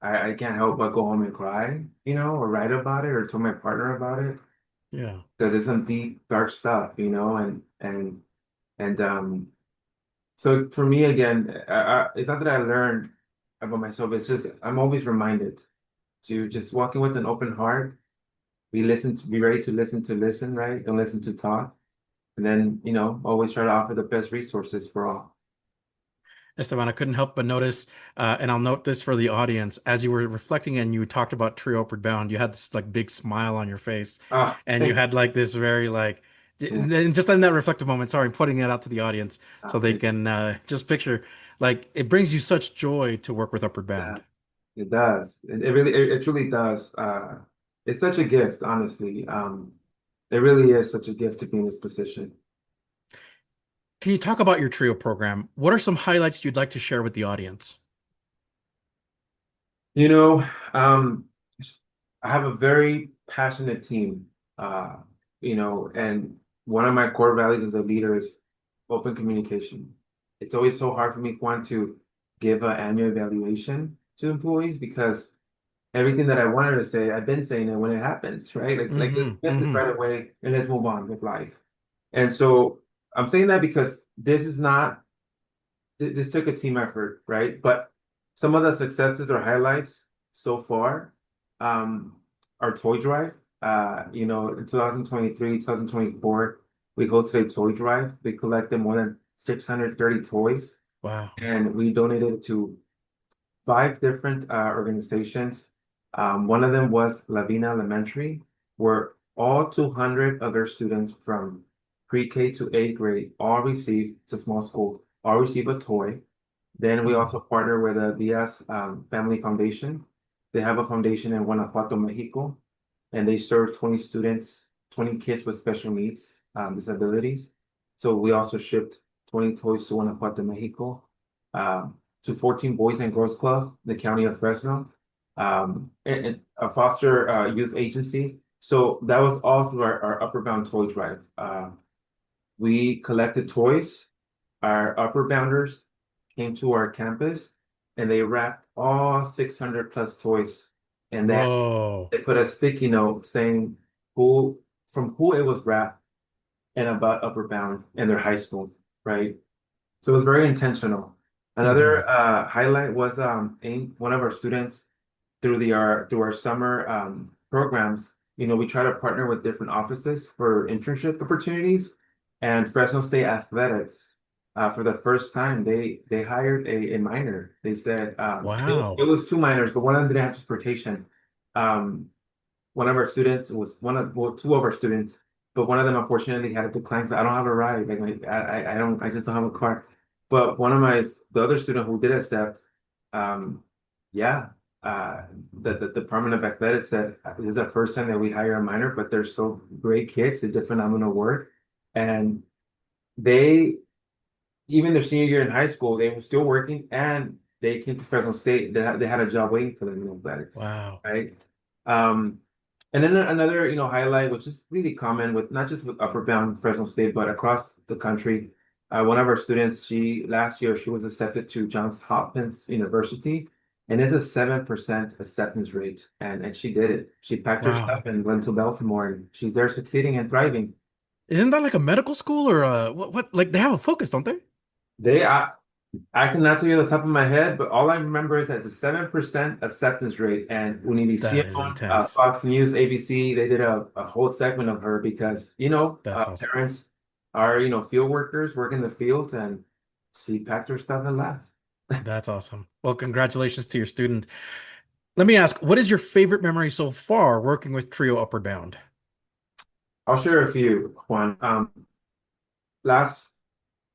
I can't help but go home and cry, or write about it or tell my partner about it Yeah. because it's some deep, dark stuff, and so for me again, it's not that I learned about myself. It's just I'm always reminded to just walk in with an open heart. Be ready to listen, right? Don't listen to talk, and then always try to offer the best resources for all. Esteban, I couldn't help but notice, and I'll note this for the audience, as you were reflecting and you talked about Trio Upward Bound, you had this like big smile on your face, Ah, and you had like this very like, yeah, and just in that reflective moment, sorry, I'm putting it out to the audience so they it, can just picture, like, it brings you such joy to work with Upward yeah, Bound. it does. It truly does. It's such a gift, honestly. It really is such a gift to be in this position. Can you talk about your Trio program? What are some highlights you'd like to share with the audience? You know, um, I have a very passionate team, and one of my core values as a leader is open communication. It's always so hard for me, Juan, to give an annual evaluation to employees because everything that I wanted to say, I've been saying it when it happens, right? It's like let's Hmm. get this Hmm. right away and let's move on with life. And so I'm saying that because this is not this took a team effort, right? But some of the successes or highlights so far, um, our toy drive. In 2023, 2024, we hosted a toy drive. We collected more than 630 toys, Wow. and we donated to 5 different organizations. One of them was Lavina Elementary, where all 200 of their students from pre-K to 8th grade all received, it's a small school, all receive a toy. Then we also Hmm. partner with the Diaz Family Foundation. They have a foundation in Guanajuato, Mexico, and they serve 20 students, 20 kids with special needs, disabilities. So we also shipped 20 toys to Guanajuato, Mexico, to 14 Boys and Girls Club, the county of Fresno, and a foster youth agency. So that was all through our Upper Bound toy drive. We collected toys. Our upper bounders came to our campus and they wrapped all 600 plus toys. And then Whoa. they put a sticky note saying from who it was wrapped and about Upper Bound in their high school, right? So it was very intentional. Hmm. Another highlight was one of our students through our summer programs. We try to partner with different offices for internship opportunities, and Fresno State Athletics, for the first time, they hired a minor. They said it Wow. was two minors, but one of them didn't have transportation. Um, One of our students was two of our students, but one of them unfortunately had to decline. So I don't have a ride. Like I don't, I just don't have a car. But the other student who did accept, um, yeah, uh, the Department of Athletics said this is the first time that we hire a minor, but they're so great kids. They did phenomenal work, and they even their senior year in high school, they were still working, and they came to Fresno State. They had a job waiting for them in athletics, Wow. right? Um, and then another, highlight, which is really common with not just with Upper Bound Fresno State, but across the country. One of our students, last year she was accepted to Johns Hopkins University, and it's a 7% acceptance rate, and she did it. She packed her Wow. stuff and went to Baltimore, and she's there succeeding and thriving. Isn't that like a medical school or what like they have a focus, don't they? They I cannot tell you off the top of my head, but all I remember is that it's a 7% acceptance rate. And when you see That it is on intense. Fox News, ABC, they did a whole segment of her because, That's awesome. parents are, field workers, work in the fields, and she packed her stuff and left. That's awesome. Well, congratulations to your student. Let me ask, what is your favorite memory so far working with Trio Upward Bound? I'll share a few, Juan. Last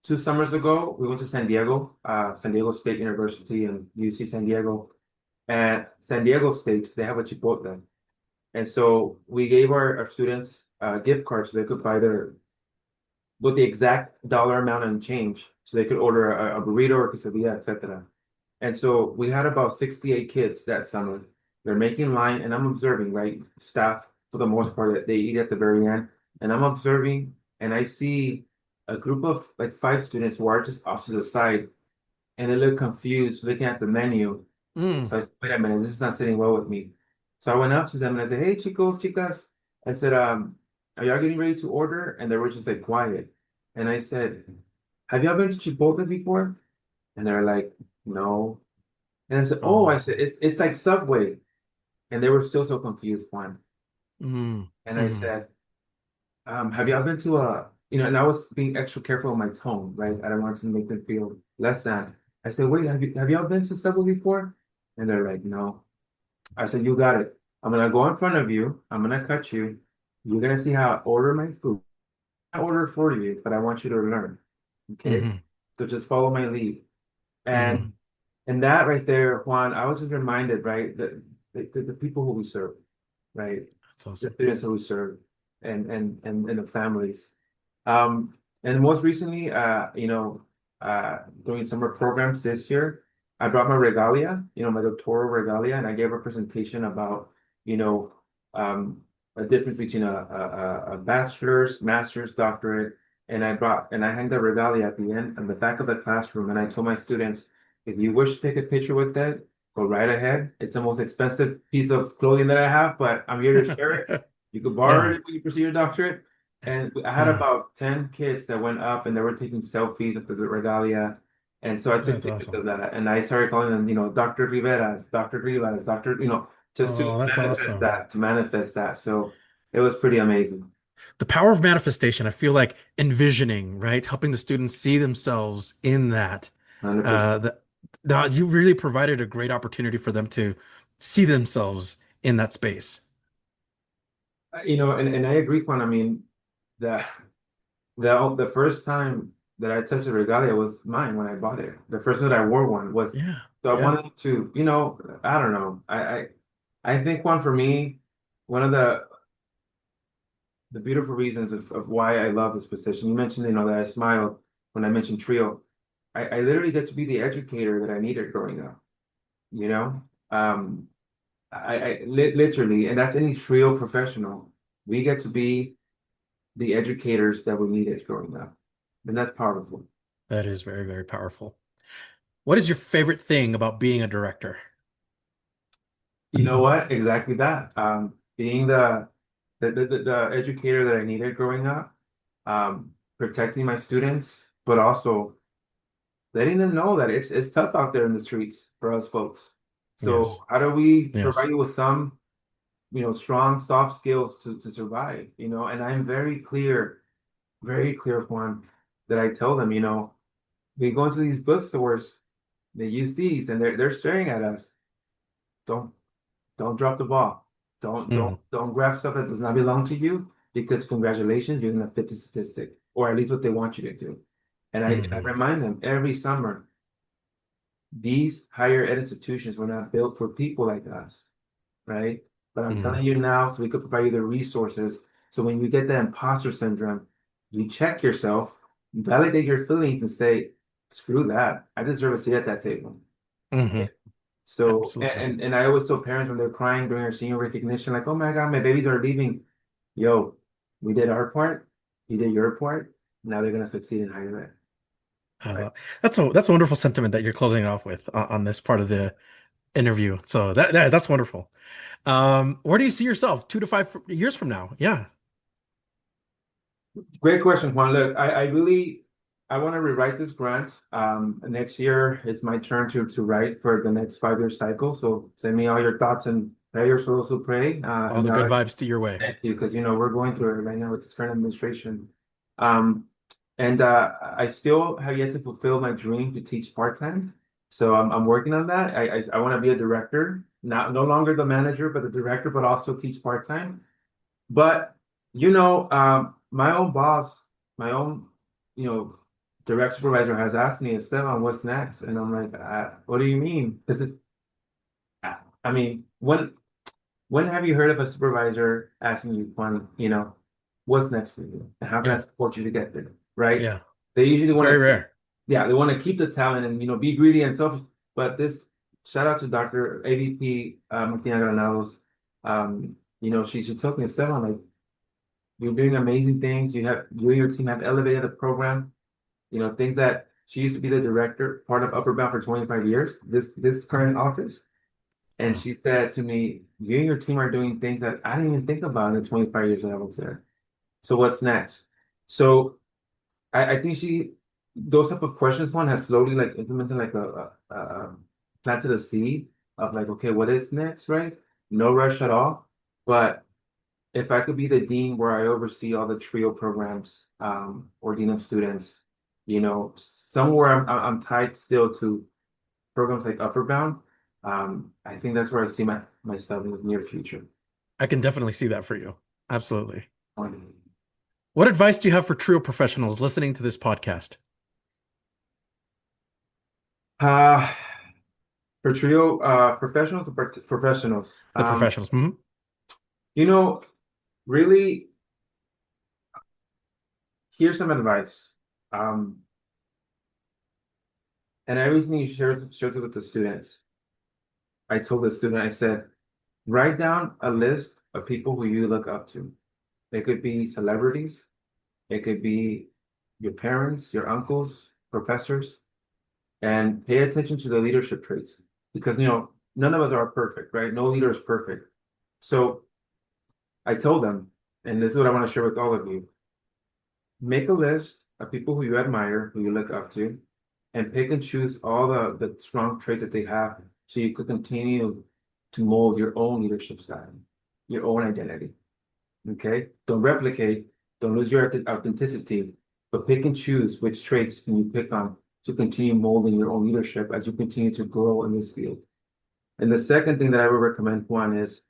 2 summers ago, we went to San Diego State University and UC San Diego. At San Diego State, they have a Chipotle. And so we gave our students gift cards so they could buy with the exact dollar amount and change. So they could order a burrito or quesadilla, etc. And so we had about 68 kids that summer. They're making line, and I'm observing, right? Staff, for the most part, that they eat at the very end. And I'm observing, and I see a group of like 5 students who are just off to the side, and they look confused, looking at the menu. Mm. So I said, wait a minute, this is not sitting well with me. So I went up to them and I said, hey, chicos, chicas. I said, are y'all getting ready to order? And they were just like quiet. And I said, have y'all been to Chipotle before? And they're like, no. And I said, oh, I Oh. said, it's like Subway. And they were still so confused, Juan. Mm. And I Mm. said, have y'all been to and I was being extra careful with my tone, right? I don't want to make them feel less than. I said, wait, have y'all been to Subway before? And they're like, no. I said, you got it. I'm gonna go in front of you. I'm gonna cut you. You're gonna see how I order my food. I order for you, but I want you to learn. Okay? Hmm. So just follow my lead. Hmm. And that right there, Juan, I was just reminded, right, that the people who we serve, right? That's The awesome. students who we serve and the families. And most recently, during summer programs this year, I brought my regalia, my doctoral regalia, and I gave a presentation about, you know, um, a difference between a bachelor's, master's, doctorate, and I hung the regalia at the end on the back of the classroom, and I told my students, if you wish to take a picture with that, go right ahead. It's the most expensive piece of clothing that I have, but I'm here to share it. You could borrow Yeah. it when you pursue your doctorate. And I had Yeah. about 10 kids that went up and they were taking selfies with the regalia. And so I took That's pictures awesome. of that. And I started calling them, Dr. Rivera's, Dr. Rivas, Dr. Just to Oh, that's awesome. manifest that. So it was pretty amazing. The power of manifestation, I feel like envisioning, right? Helping the students see themselves in that. 100%. That you really provided a great opportunity for them to see themselves in that space. And I agree, Juan. I mean, the the first time that I touched a regalia was mine when I bought it. The first time that I wore one was Yeah. so I Yeah. wanted to, I don't know. I think one for me, one of the the beautiful reasons of why I love this position. You mentioned, that I smiled when I mentioned trio. I literally get to be the educator that I needed growing up, you know? Um, literally, and that's any trio professional. We get to be the educators that we needed growing up. And that's powerful. That is very, very powerful. What is your favorite thing about being a director? You know what? Exactly that. Being the educator that I needed growing up, protecting my students, but also letting them know that it's tough out there in the streets for us folks. So Yes. how do we Yes. provide you with some, strong soft skills to survive, and I'm very clear, Juan, that I tell them, we go into these bookstores, they use these and they're staring at us. Don't don't drop the ball. Don't don't Mhm. don't grab stuff that does not belong to you because congratulations, you're gonna fit the statistic, or at least what they want you to do. And I Mhm. remind them every summer, these higher ed institutions were not built for people like us, right? But I'm Mhm. telling you now, so we could provide you the resources. So when you get that imposter syndrome, you check yourself, validate your feelings, and say, screw that. I deserve a seat at that table. Mhm. So, Absolutely. and I always tell parents when they're crying during our senior recognition, like, oh my God, my babies are leaving. Yo, we did our part, you did your part. Now they're gonna succeed in higher ed. Right. Uh, that's a wonderful sentiment that you're closing it off with on this part of the interview. So that's wonderful. Where do you see yourself 2 to 5 years from now? Yeah. Great question, Juan. Look, I really I want to rewrite this grant. Next year is my turn to write for the next 5 year cycle. So send me all your thoughts and prayers for those who pray. All And the good vibes to your way. thank you, because we're going through it right now with this current administration. Um, and I still have yet to fulfill my dream to teach part-time. So I'm working on that. I want to be a director, not no longer the manager, but the director, but also teach part-time. But my own boss, my own, you know, direct supervisor has asked me, Esteban, what's next? And I'm like, what do you mean? Because I mean, when have you heard of a supervisor asking you, "Juan, what's next for you? And how can I Yeah. support you to get there?" Right? Yeah. They usually It's want very to, rare. yeah, they want to keep the talent and be greedy and selfish. But this shout out to Dr. AVP Martina Granados. She told me, Esteban, like, you're doing amazing things. You and your team have elevated the program. Things that she used to be the director, part of Upper Bound for 25 years, this current office. And Wow. she said to me, you and your team are doing things that I didn't even think about in the 25 years that I was there. So what's next? So I think those type of questions, one has slowly like implemented like planted a seed of like, okay, what is next, right? No rush at all. But if I could be the dean where I oversee all the trio programs, or dean of students, somewhere I'm tied still to programs like Upper Bound. I think that's where I see myself in the near future. I can definitely see that for you. Absolutely. Um, What advice do you have for trio professionals listening to this podcast? Uh, for trio professionals or professionals, The professionals. Mhm. you know, really, here's some advice. Um, and I recently shared it with the students. I told the student, I said, write down a list of people who you look up to. It could be celebrities, it could be your parents, your uncles, professors, and pay attention to the leadership traits because none of us are perfect, right? No leader is perfect. So I told them, and this is what I want to share with all of you. Make a list of people who you admire, who you look up to, and pick and choose all the strong traits that they have so you could continue to mold your own leadership style, your own identity. Okay? Don't replicate, don't lose your authenticity, but pick and choose which traits can you pick on to continue molding your own leadership as you continue to grow in this field. And the second thing that I would recommend, one is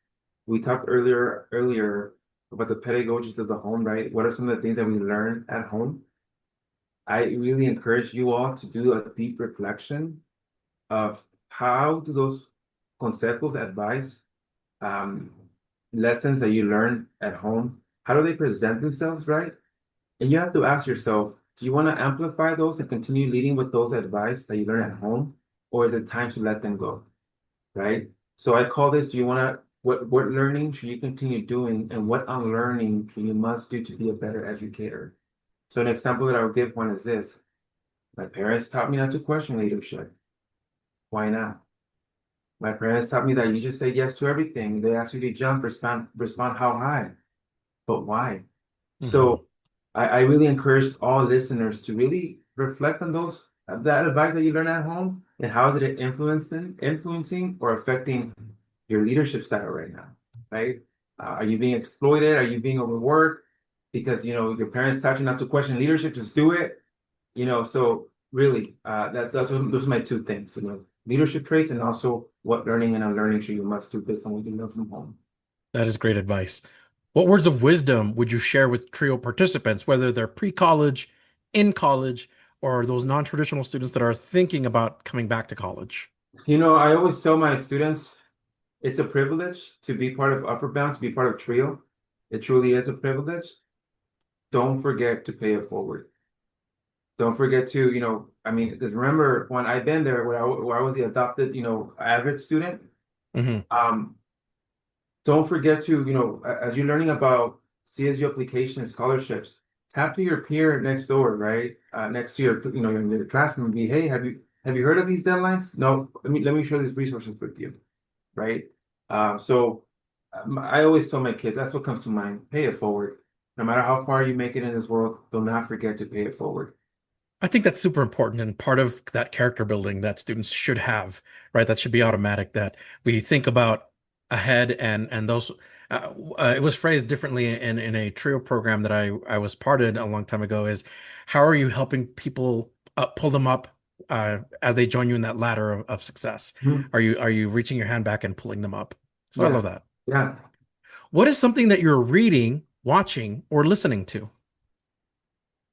we talked earlier about the pedagogies of the home, right? What are some of the things that we learn at home? I really encourage you all to do a deep reflection of how do those conceptos, advice, um, lessons that you learn at home, How do they present themselves, right? And you have to ask yourself, do you want to amplify those and continue leading with those advice that you learn at home? Or is it time to let them go, right? So I call this, do you want to, what learning should you continue doing and what unlearning you must do to be a better educator? So an example that I would give one is this. My parents taught me not to question leadership. Why not? My parents taught me that you just say yes to everything. They ask you to jump, respond how high. But why? Mhm. So I really encourage all listeners to really reflect on that advice that you learn at home and how is it influencing or affecting your leadership style right now, right? Are you being exploited? Are you being overworked? Because your parents taught you not to question leadership, just do it. So really, those are my two things. Leadership traits and also what learning and unlearning you must do based on what you learn from home. That is great advice. What words of wisdom would you share with TRIO participants, whether they're pre-college, in college, or those non-traditional students that are thinking about coming back to college? I always tell my students it's a privilege to be part of Upper Bound, to be part of TRIO. It truly is a privilege. Don't forget to pay it forward. Don't forget to, because remember when I've been there, where I was the adopted, average student. Hmm. Um, don't forget to, as you're learning about CSU application scholarships, tap to your peer next door, right? Next to your, in your classroom, be, hey, have you heard of these deadlines? No, let me share these resources with you, right? So I always tell my kids that's what comes to mind. Pay it forward. No matter how far you make it in this world, do not forget to pay it forward. I think that's super important and part of that character building that students should have, right? That should be automatic, that we think about ahead and those it was phrased differently in a TRIO program that I was part in a long time ago is how are you helping people pull them up as they join you in that ladder of success? Mhm. Are you reaching your hand back and pulling them up? So I Yeah, love that. yeah. What is something that you're reading, watching, or listening to?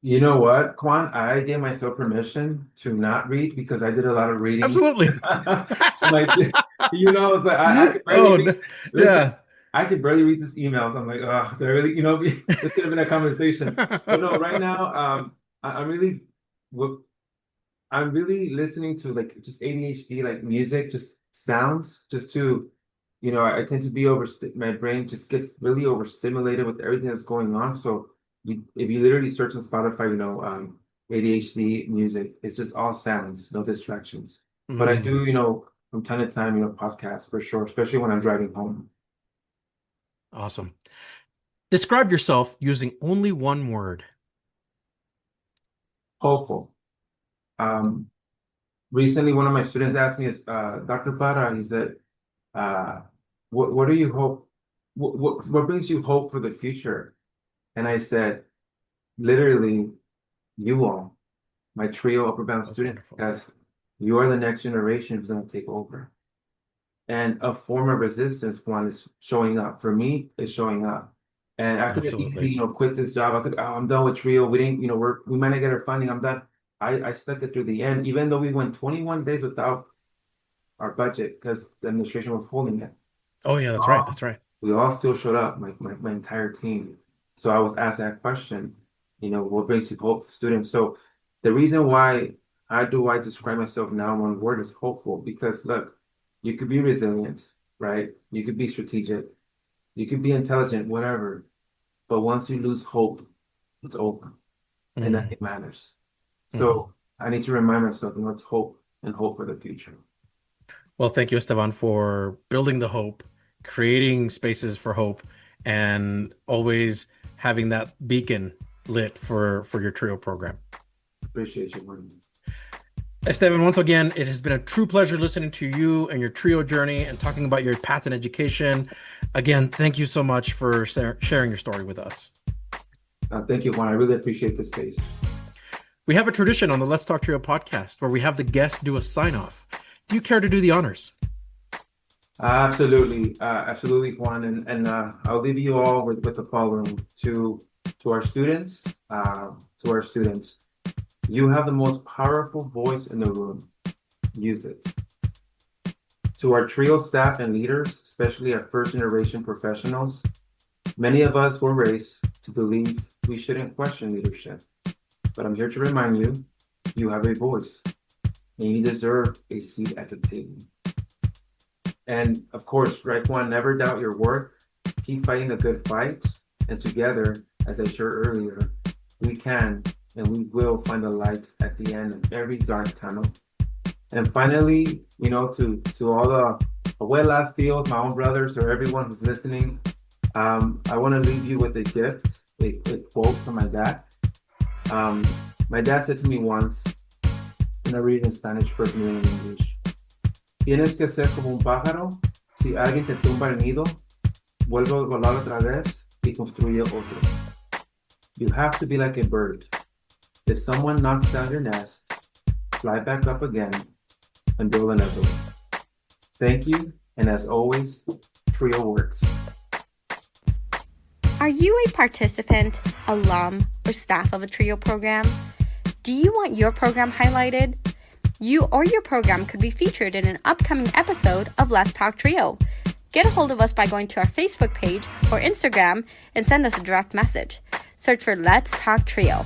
You know what, Kwan? I gave myself permission to not read because I did a lot of reading. Absolutely. Like, it's like I could barely Oh, read. Listen, yeah. I could barely read this emails. I'm like, oh, do I really, this could have been a conversation. But no, right now, I'm really, what I'm really listening to like just ADHD, like music, just sounds, just to, I tend to be my brain just gets really overstimulated with everything that's going on. So if you literally search on Spotify, ADHD music, it's just all sounds, no distractions. But I Mm, do, from time to time, podcasts for sure, especially when I'm driving home. awesome. Describe yourself using only one word. Hopeful. Um, Recently, one of my students asked me, Dr. Parra, he said, uh, what do you hope? What brings you hope for the future? And I said, literally, you all, my trio upper bound That's student, wonderful. because you are the next generation who's going to take over. And a form of resistance one is showing up. For me, it's showing up. And I could have easily, Absolutely. quit this job. I'm done with Trio. We didn't, we might not get our funding. I'm done. I stuck it through the end, even though we went 21 days without our budget because the administration was holding it. Oh yeah, that's right. That's right. We all still showed up, my entire team. So I was asked that question, what brings you hope to students? So the reason why I describe myself now in one word is hopeful because look, you could be resilient, right? You could be strategic, you could be intelligent, whatever. But once you lose hope, it's over. And Mm, nothing matters. mhm. So I need to remind myself, it's hope and hope for the future. Well, thank you, Esteban, for building the hope, creating spaces for hope, and always having that beacon lit for your trio program. Appreciate you, Martin. Esteban, once again, it has been a true pleasure listening to you and your trio journey and talking about your path in education. Again, thank you so much for sharing your story with us. Thank you, Juan. I really appreciate this space. We have a tradition on the Let's Talk Trio podcast where we have the guests do a sign off. Do you care to do the honors? Absolutely, Juan. And I'll leave you all with the following to our students, you have the most powerful voice in the room. Use it. To our trio staff and leaders, especially our first generation professionals, Many of us were raised to believe we shouldn't question leadership, but I'm here to remind you, you have a voice, and you deserve a seat at the table. And of course, Raekwon, never doubt your worth. Keep fighting the good fight, and together, as I shared earlier, we can and we will find a light at the end of every dark tunnel. And finally, to all the abuelas, tíos, my own brothers, or everyone who's listening, I want to leave you with a gift, a quote from my dad. My dad said to me once, and I read it in Spanish, first and in English. Tienes que ser como un pájaro. Si alguien te tumba el nido, vuelve a volar otra vez y construye otro. You have to be like a bird. If someone knocks down your nest, fly back up again and build another one. Thank you, and as always, Trio works. Are you a participant, alum, or staff of a Trio program? Do you want your program highlighted? You or your program could be featured in an upcoming episode of Let's Talk Trio. Get a hold of us by going to our Facebook page or Instagram and send us a direct message. Search for Let's Talk Trio.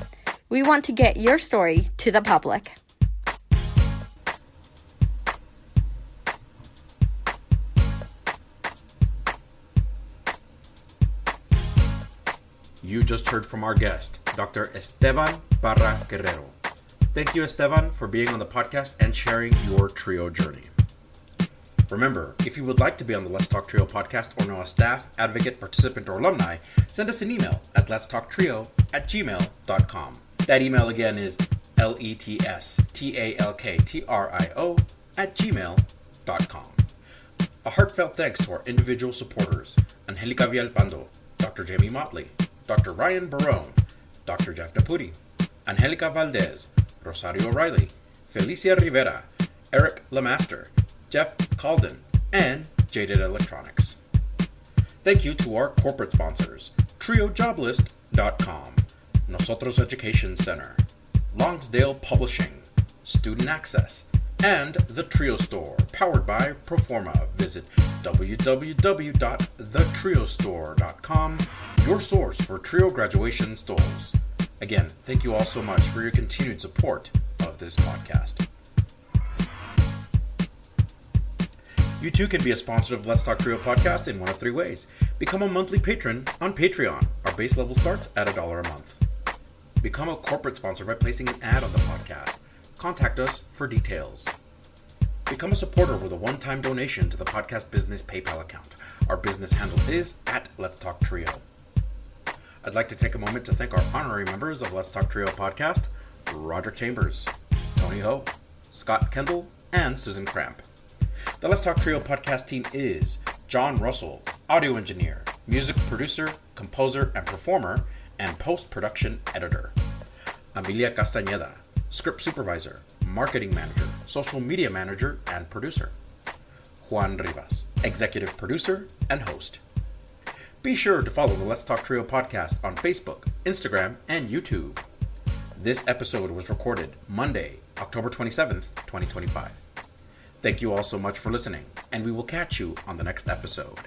We want to get your story to the public. You just heard from our guest, Dr. Estevan Parra-Guerrero. Thank you, Estevan, for being on the podcast and sharing your Trio journey. Remember, if you would like to be on the Let's Talk Trio podcast or know a staff, advocate, participant, or alumni, send us an email at letstalktrio@gmail.com. That email again is letstalktrio@gmail.com. A heartfelt thanks to our individual supporters, Angelica Villalpando, Dr. Jamie Motley, Dr. Ryan Barone, Dr. Jeff Deputy, Angelica Valdez, Rosario Riley, Felicia Rivera, Eric Lemaster, Jeff Calden, and Jaded Electronics. Thank you to our corporate sponsors, TrioJoblist.com, Nosotros Education Center, Longsdale Publishing, Student Access, and the Trio Store, powered by Proforma. Visit www.thetriostore.com, your source for Trio graduation stools. Again, thank you all so much for your continued support of this podcast. You too can be a sponsor of Let's Talk Trio podcast in one of three ways. Become a monthly patron on Patreon. Our base level starts at $1 a month. Become a corporate sponsor by placing an ad on the podcast. Contact us for details. Become a supporter with a one-time donation to the podcast business PayPal account. Our business handle is at Let's Talk Trio. I'd like to take a moment to thank our honorary members of Let's Talk Trio podcast, Roger Chambers, Tony Ho, Scott Kendall, and Susan Cramp. The Let's Talk Trio podcast team is John Russell, audio engineer, music producer, composer and performer, and post-production editor. Amelia Castañeda, script supervisor, marketing manager, social media manager, and producer. Juan Rivas, executive producer and host. Be sure to follow the Let's Talk Trio podcast on Facebook, Instagram, and YouTube. This episode was recorded Monday, October 27th, 2025. Thank you all so much for listening, and we will catch you on the next episode.